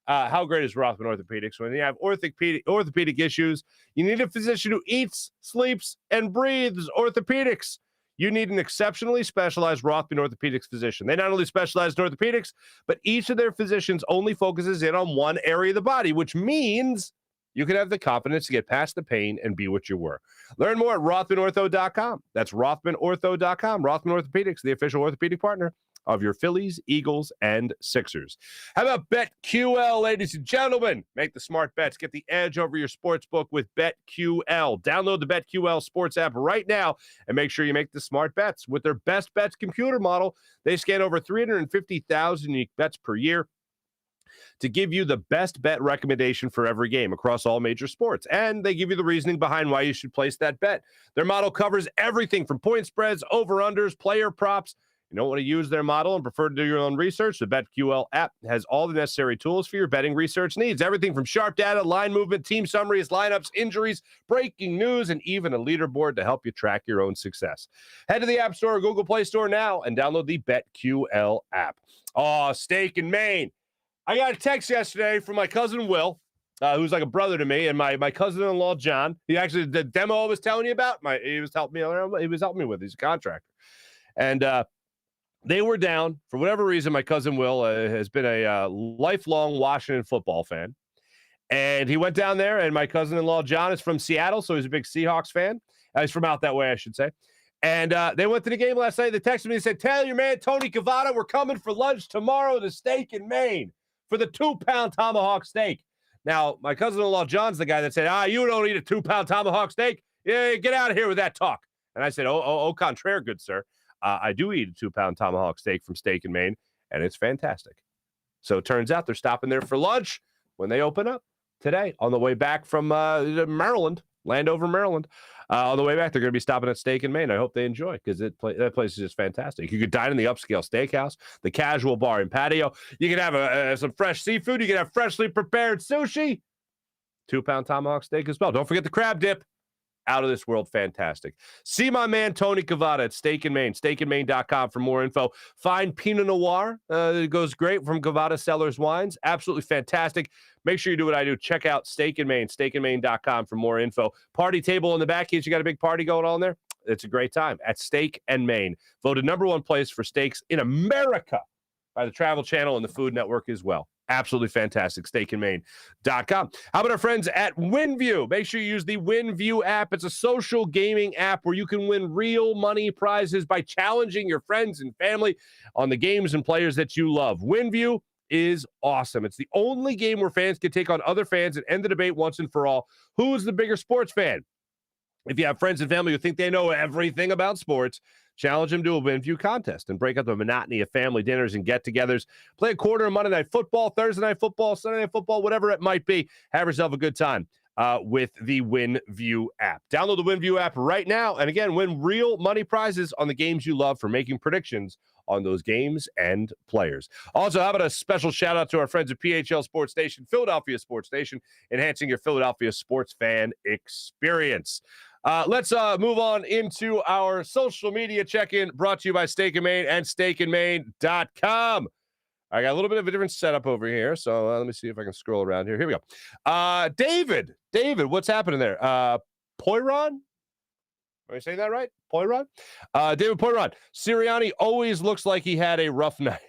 How great is Rothman Orthopaedics? When you have orthopedic issues, you need a physician who eats, sleeps, and breathes orthopedics. You need an exceptionally specialized Rothman Orthopaedics physician. They not only specialize in orthopedics, but each of their physicians only focuses in on one area of the body, which means you can have the confidence to get past the pain and be what you were. Learn more at RothmanOrtho.com. That's RothmanOrtho.com. Rothman Orthopaedics, the official orthopedic partner of your Phillies, Eagles, and Sixers. How about BetQL, ladies and gentlemen? Make the smart bets. Get the edge over your sports book with BetQL. Download the BetQL sports app right now and make sure you make the smart bets. With their best bets computer model, they scan over 350,000 unique bets per year to give you the best bet recommendation for every game across all major sports. And they give you the reasoning behind why you should place that bet. Their model covers everything from point spreads, over-unders, player props. You don't want to use their model and prefer to do your own research? The BetQL app has all the necessary tools for your betting research needs. Everything from sharp data, line movement, team summaries, lineups, injuries, breaking news, and even a leaderboard to help you track your own success. Head to the App Store or Google Play Store now and download the BetQL app. Oh, Steak and Maine. I got a text yesterday from my cousin Will, who's like a brother to me, and my cousin-in-law John. He actually, the demo I was telling you about, he was helping me with. He's a contractor. And they were down for whatever reason. My cousin Will has been a lifelong Washington football fan, and he went down there. And my cousin-in-law John is from Seattle, so he's a big Seahawks fan. He's from out that way, I should say. And they went to the game last night. They texted me and said, "Tell your man Tony Cavada we're coming for lunch tomorrow to Steak and Maine for the 2-pound tomahawk steak." Now, my cousin-in-law John's the guy that said, you don't eat a 2-pound tomahawk steak. Yeah, get out of here with that talk. And I said, au contraire, good sir. I do eat a 2-pound tomahawk steak from Steak and Maine, and it's fantastic. So it turns out they're stopping there for lunch when they open up today on the way back from Maryland, Landover, Maryland. On the way back, they're going to be stopping at Steak and Maine. I hope they enjoy because that place is just fantastic. You could dine in the upscale steakhouse, the casual bar and patio. You can have some fresh seafood. You can have freshly prepared sushi. 2-pound tomahawk steak as well. Don't forget the crab dip. Out of this world fantastic. See my man Tony Cavada at Steak and Maine, steakandmaine.com for more info. Find Pinot Noir. It goes great from Cavada Cellars Wines. Absolutely fantastic. Make sure you do what I do. Check out Steak and Maine, steakandmaine.com for more info. Party table in the back. You got a big party going on there? It's a great time at Steak and Maine. Voted #1 place for steaks in America by the Travel Channel and the Food Network as well. Absolutely fantastic. SteakandMaine.com. How about our friends at WinView? Make sure you use the WinView app. It's a social gaming app where you can win real money prizes by challenging your friends and family on the games and players that you love. WinView is awesome. It's the only game where fans can take on other fans and end the debate once and for all. Who is the bigger sports fan? If you have friends and family who think they know everything about sports, challenge them to a WinView contest and break up the monotony of family dinners and get-togethers. Play a quarter of Monday Night Football, Thursday Night Football, Sunday Night Football, whatever it might be. Have yourself a good time with the WinView app. Download the WinView app right now, and again, win real money prizes on the games you love for making predictions on those games and players. Also, how about a special shout-out to our friends at PHL Sports Station, Philadelphia Sports Station, enhancing your Philadelphia sports fan experience. Let's move on into our social media check-in brought to you by Steak and Maine and steakandmaine.com. I got a little bit of a different setup over here, so let me see if I can scroll around here. Here we go. David, what's happening there? Poiron? Am I saying that right? Poiron? David Poiron. Sirianni always looks like he had a rough night.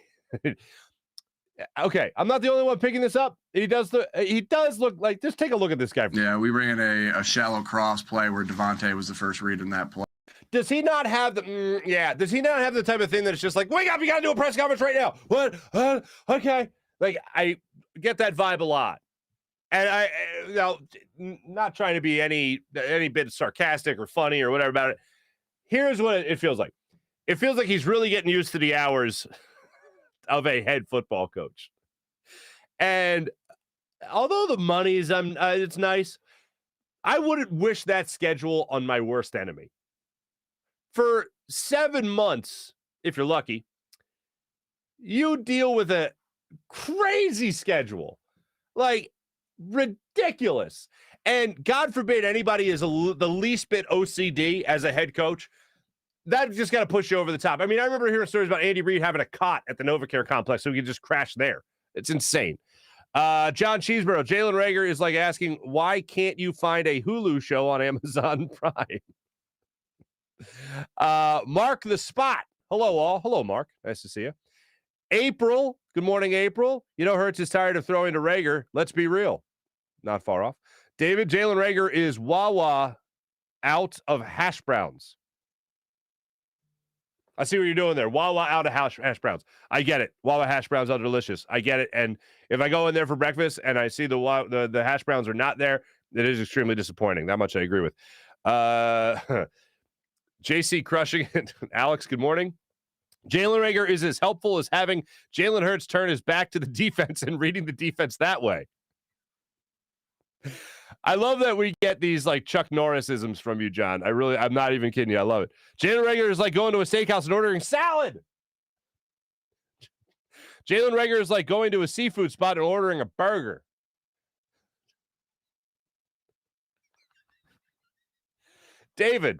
Okay, I'm not the only one picking this up. He does look like, just take a look at this guy. Yeah, we ran a shallow cross play where Devontae was the first read in that play. Does he not have does he not have the type of thing that it's just like, wake up, you got to do a press conference right now? What? Okay. Like, I get that vibe a lot. And I now not trying to be any bit sarcastic or funny or whatever about it. Here's what it feels like. It feels like he's really getting used to the hours of a head football coach. And although the money's it's nice, I wouldn't wish that schedule on my worst enemy. For 7 months, if you're lucky, you deal with a crazy schedule, like ridiculous. And God forbid anybody is the least bit OCD as a head coach. That just got to push you over the top. I mean, I remember hearing stories about Andy Reid having a cot at the NovaCare complex so he could just crash there. It's insane. John Cheeseborough, Jalen Reagor is like asking, why can't you find a Hulu show on Amazon Prime? Marc the Spot. Hello, all. Hello, Marc. Nice to see you. April. Good morning, April. You know, Hurts is tired of throwing to Reagor. Let's be real. Not far off. David, Jalen Reagor is Wawa out of hash browns. I see what you're doing there. Wawa out of hash browns. I get it. Wawa hash browns are delicious. I get it. And if I go in there for breakfast and I see the hash browns are not there, it is extremely disappointing. That much I agree with. JC crushing it. Alex, good morning. Jalen Reagor is as helpful as having Jalen Hurts turn his back to the defense and reading the defense that way. I love that we get these like Chuck Norris-isms from you, John. I'm not even kidding you. I love it. Jalen Reagor is like going to a steakhouse and ordering salad. Jalen Reagor is like going to a seafood spot and ordering a burger. David,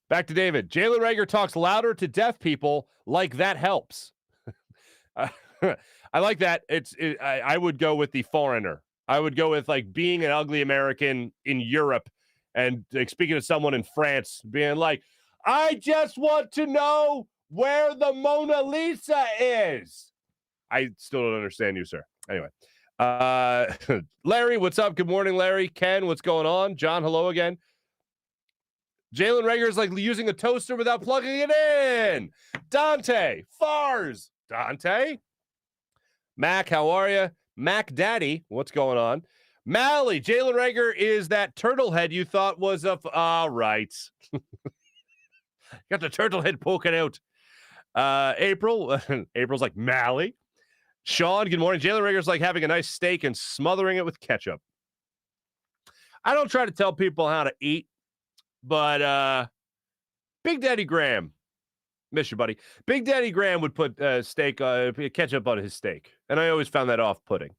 back to David. Jalen Reagor talks louder to deaf people like that helps. I like that. I would go with the foreigner. I would go with like being an ugly American in Europe and like, speaking to someone in France, being like, I just want to know where the Mona Lisa is. I still don't understand you, sir. Anyway, Larry, what's up? Good morning, Larry. Ken, what's going on? John, hello again. Jalen Reagor is like using a toaster without plugging it in. Dante, Fars, Dante. Mac, how are you? Mac Daddy, what's going on? Mally, Jalen Reagor is that turtle head you thought was all right. Got the turtle head poking out. April's like Mally. Sean, good morning. Jalen Reagor's like having a nice steak and smothering it with ketchup. I don't try to tell people how to eat, but Big Daddy Graham, miss you, buddy. Big Daddy Graham would put ketchup on his steak, and I always found that off-putting.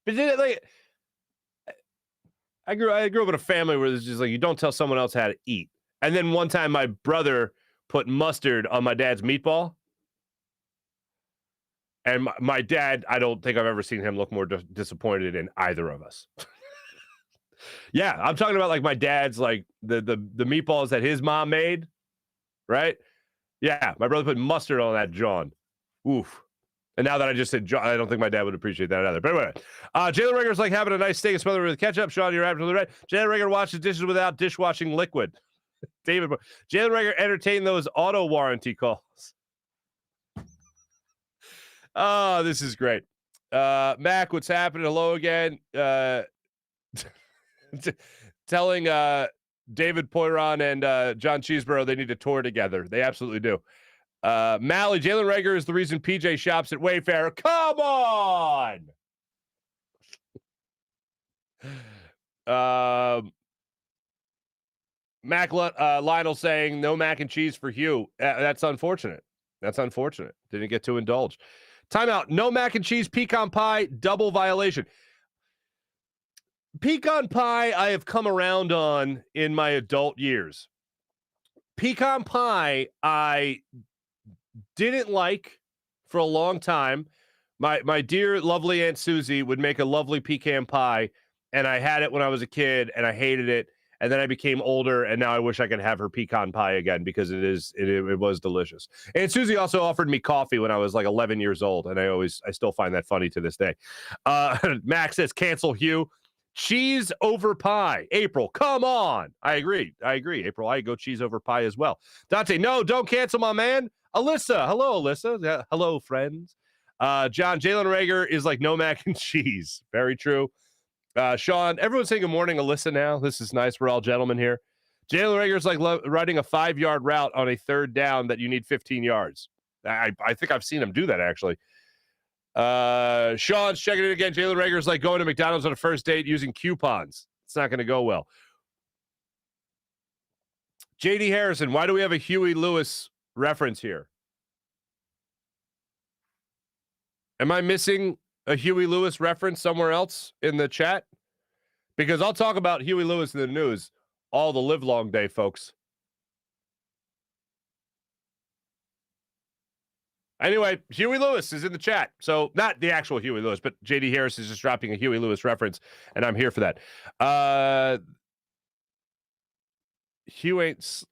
But like, I grew up in a family where it's just like you don't tell someone else how to eat. And then one time, my brother put mustard on my dad's meatball, and my dad, I don't think I've ever seen him look more disappointed in either of us. Yeah, I'm talking about like my dad's like the meatballs that his mom made, right? Yeah, my brother put mustard on that, John. Oof. And now that I just said John, I don't think my dad would appreciate that either. But anyway, Jalen Reagor's like having a nice steak and smothered with ketchup. Sean, you're absolutely right. Jalen Reagor washes dishes without dishwashing liquid. David, Jalen Reagor entertained those auto warranty calls. Oh, this is great. Mac, what's happening? Hello again. Telling David Poiron and John Cheeseborough they need to tour together. They absolutely do. Mally, Jalen Reagor is the reason PJ shops at Wayfair. Come on! Lionel saying no mac and cheese for Hugh. That's unfortunate. Didn't get to indulge. Timeout. No mac and cheese, pecan pie, double violation. Pecan pie I have come around on in my adult years. Pecan pie I didn't like for a long time. My dear, lovely Aunt Susie would make a lovely pecan pie, and I had it when I was a kid, and I hated it. And then I became older, and now I wish I could have her pecan pie again because it was delicious. And Susie also offered me coffee when I was like 11 years old, and I still find that funny to this day. Max says cancel Hugh. Cheese over pie. April, come on. I agree. April, I go cheese over pie as well. Dante, no, don't cancel my man. Alyssa, hello, Alyssa. Hello, friends. John, Jalen Reagor is like no mac and cheese. Very true. Sean, everyone's saying good morning, Alyssa now. This is nice. We're all gentlemen here. Jalen Reagor's like running a 5-yard route on a third down that you need 15 yards. I think I've seen him do that, actually. Sean's checking it again. Jalen Reagor's like going to McDonald's on a first date using coupons. It's not going to go well. JD Harrison, why do we have a Huey Lewis reference here? Am I missing a Huey Lewis reference somewhere else in the chat? Because I'll talk about Huey Lewis in the news all the live long day, folks. Anyway, Huey Lewis is in the chat. So not the actual Huey Lewis, but JD Harris is just dropping a Huey Lewis reference, and I'm here for that. Hugh ain't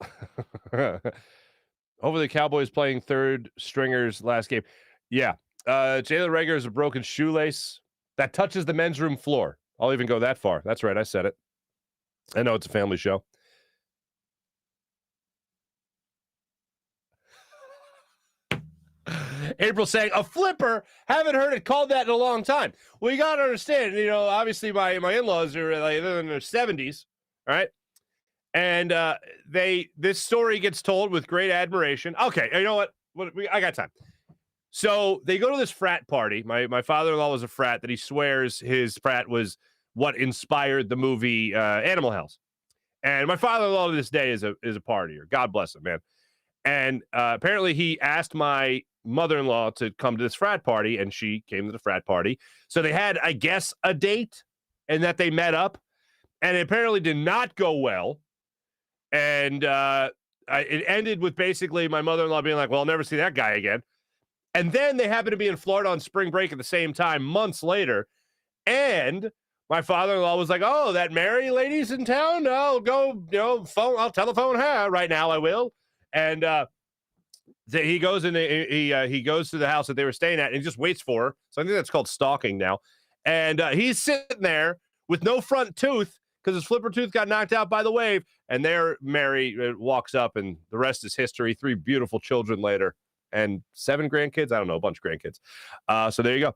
over the Cowboys playing third stringers last game. Yeah. Jalen Reagor is a broken shoelace that touches the men's room floor. I'll even go that far. That's right. I said it. I know it's a family show. April saying, a flipper? Haven't heard it called that in a long time. Well, you got to understand, obviously my in-laws are like they're in their 70s, all right? And this story gets told with great admiration. Okay, you know what? I got time. So they go to this frat party. My father-in-law was a frat that he swears his frat was what inspired the movie Animal House. And my father-in-law to this day is a partier. God bless him, man. And apparently he asked my mother-in-law to come to this frat party, and she came to the frat party. So they had, I guess, a date, and that they met up. And it apparently did not go well. And it ended with basically my mother-in-law being like, well, I'll never see that guy again. And then they happened to be in Florida on spring break at the same time, months later. And my father-in-law was like, oh, that Mary lady's in town? I'll go, I'll telephone her right now. I will. And he goes in, he goes to the house that they were staying at and he just waits for her. So I think that's called stalking now. And he's sitting there with no front tooth because his flipper tooth got knocked out by the wave. And there Mary walks up, and the rest is history. 3 beautiful children later. And 7 grandkids. I don't know, a bunch of grandkids. So there you go.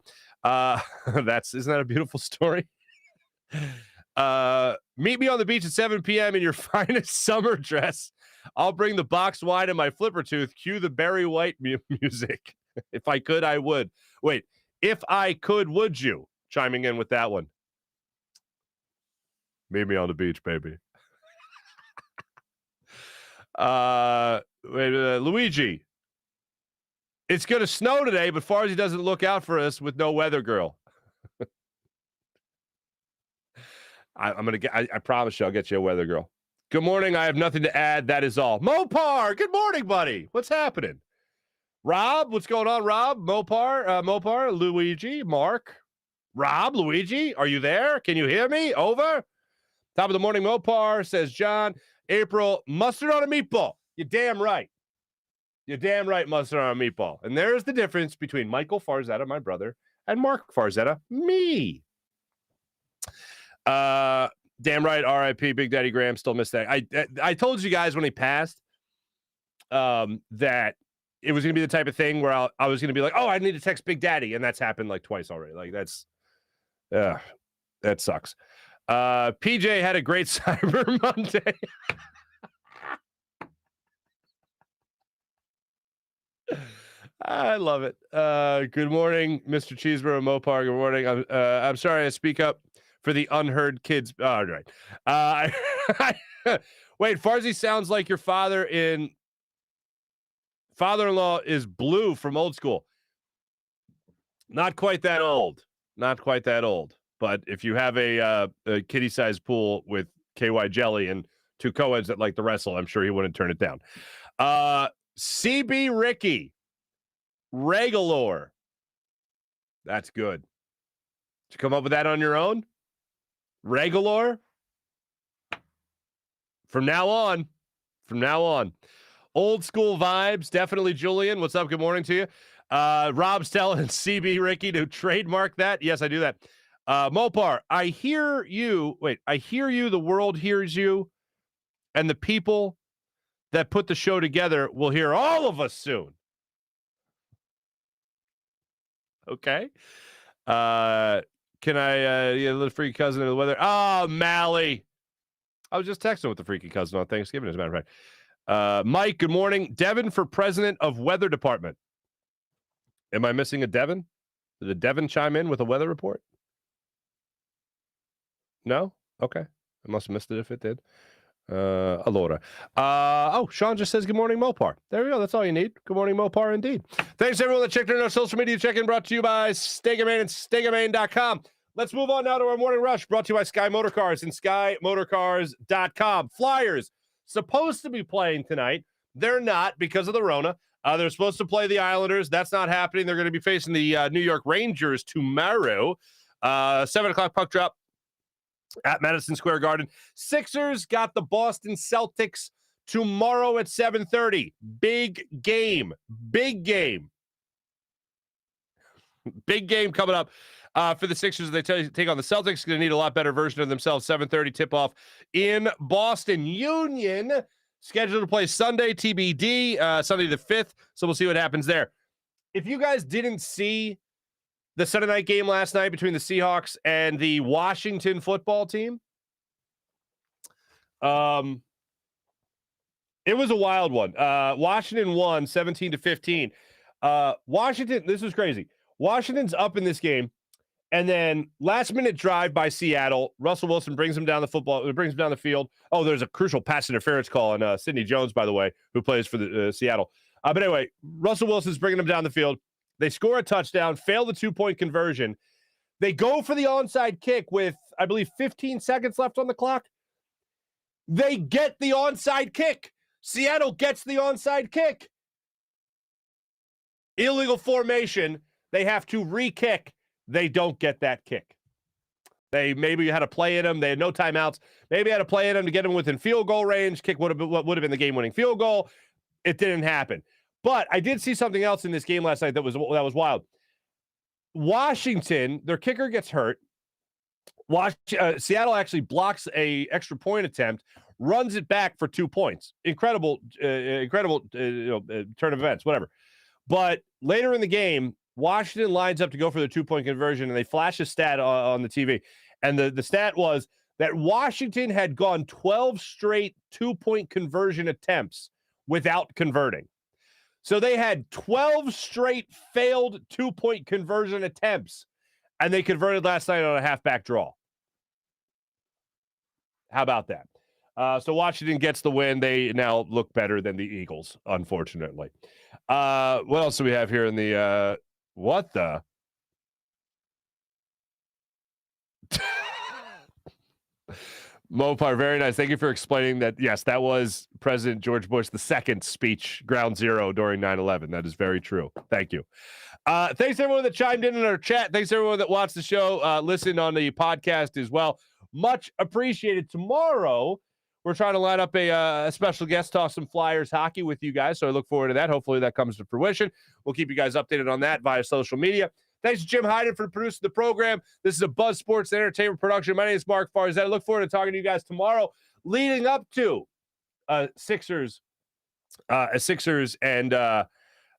Isn't that a beautiful story? Meet me on the beach at 7 p.m. in your finest summer dress. I'll bring the boxed wine and my flipper tooth. Cue the Barry White music. If I could, I would. Wait, if I could, would you? Chiming in with that one. Meet me on the beach, baby. Luigi. It's going to snow today, but Farzy doesn't look out for us with no weather girl. I promise you I'll get you a weather girl. Good morning. I have nothing to add. That is all. Mopar, good morning, buddy. What's happening? Rob, what's going on, Rob? Mopar, Luigi, Marc. Rob, Luigi, are you there? Can you hear me? Over. Top of the morning, Mopar, says John. April, mustard on a meatball. You're damn right. You're damn right, mustard on a meatball. And there's the difference between Michael Farzetta, my brother, and Marc Farzetta, me. Damn right, R.I.P. Big Daddy Graham, still missed that. I told you guys when he passed that it was going to be the type of thing where I was going to be like, oh, I need to text Big Daddy, and that's happened like twice already. Like that sucks. PJ had a great Cyber Monday. I love it. Good morning, Mr. Cheeseburger Mopar. Good morning. I'm sorry I speak up for the unheard kids. All right. Wait, Farzy sounds like your father-in-law is Blue from Old School. Not quite that old. Not quite that old. But if you have a kiddie-sized pool with KY jelly and 2 co-eds that like to wrestle, I'm sure he wouldn't turn it down. CB Ricky. Reagor. That's good. Did you come up with that on your own? Reagor? From now on. Old school vibes. Definitely Julian. What's up? Good morning to you. Rob's telling CB Ricky to trademark that. Yes, I do that. Mopar, I hear you. Wait, I hear you. The world hears you. And the people that put the show together will hear all of us soon. Okay. Can I a little freaky cousin of the weather? Oh, Mally. I was just texting with the freaky cousin on Thanksgiving, as a matter of fact. Mike, good morning. Devin for president of weather department. Am I missing a Devin? Did Devin chime in with a weather report? No? Okay. I must have missed it if it did. Allora. Sean just says good morning, Mopar. There we go. That's all you need. Good morning, Mopar, indeed. Thanks, everyone that checked in our social media check-in, brought to you by Stegaman and Stegaman.com. Let's move on now to our morning rush, brought to you by Sky Motorcars and SkyMotorcars.com. Flyers, supposed to be playing tonight. They're not because of the Rona. They're supposed to play the Islanders. That's not happening. They're going to be facing the New York Rangers tomorrow. 7 o'clock puck drop at Madison Square Garden. Sixers got the Boston Celtics tomorrow at 7:30. Big game. Big game. Big game coming up for the Sixers. They take on the Celtics. Going to need a lot better version of themselves. 7:30 tip-off in Boston. Union scheduled to play Sunday, TBD, Sunday the 5th. So we'll see what happens there. If you guys didn't see the Sunday night game last night between the Seahawks and the Washington football team, it was a wild one. Washington won 17-15. Washington, this was crazy. Washington's up in this game, and then last-minute drive by Seattle. Russell Wilson brings him down the field. Oh, there's a crucial pass interference call on Sidney Jones, by the way, who plays for the Seattle. But anyway, Russell Wilson's bringing him down the field. They score a touchdown, fail the 2-point conversion. They go for the onside kick with, I believe, 15 seconds left on the clock. They get the onside kick. Seattle gets the onside kick. Illegal formation. They have to re-kick. They don't get that kick. They maybe had a play in them. They had no timeouts. Maybe had a play in them to get them within field goal range. Kick would have been the game-winning field goal. It didn't happen. But I did see something else in this game last night that was wild. Washington, their kicker gets hurt. Seattle actually blocks a extra point attempt, runs it back for 2 points. Incredible turn of events, whatever. But later in the game, Washington lines up to go for the 2-point conversion, and they flash a stat on the TV. And the stat was that Washington had gone 12 straight 2-point conversion attempts without converting. So they had 12 straight failed 2-point conversion attempts, and they converted last night on a halfback draw. How about that? So Washington gets the win. They now look better than the Eagles, unfortunately. What else do we have here in the what the? Mopar, very nice. Thank you for explaining that. Yes, that was President George Bush II's speech, ground zero during 9/11. That is very true. Thank you. Thanks everyone that chimed in our chat. Thanks everyone that watched the show, listened on the podcast as well. Much appreciated. Tomorrow, we're trying to line up a special guest, talk some Flyers hockey with you guys. So I look forward to that. Hopefully that comes to fruition. We'll keep you guys updated on that via social media. Thanks to Jim Hyden for producing the program. This is a Buzz Sports Entertainment production. My name is Marc Farzy. I look forward to talking to you guys tomorrow, leading up to Sixers and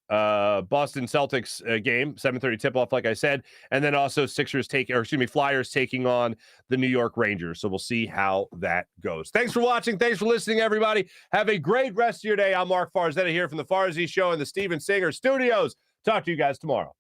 Boston Celtics game, 7:30 tip-off, like I said, and then also Flyers taking on the New York Rangers. So we'll see how that goes. Thanks for watching. Thanks for listening, everybody. Have a great rest of your day. I'm Marc Farzy here from the Farzy Show in the Steven Singer Studios. Talk to you guys tomorrow.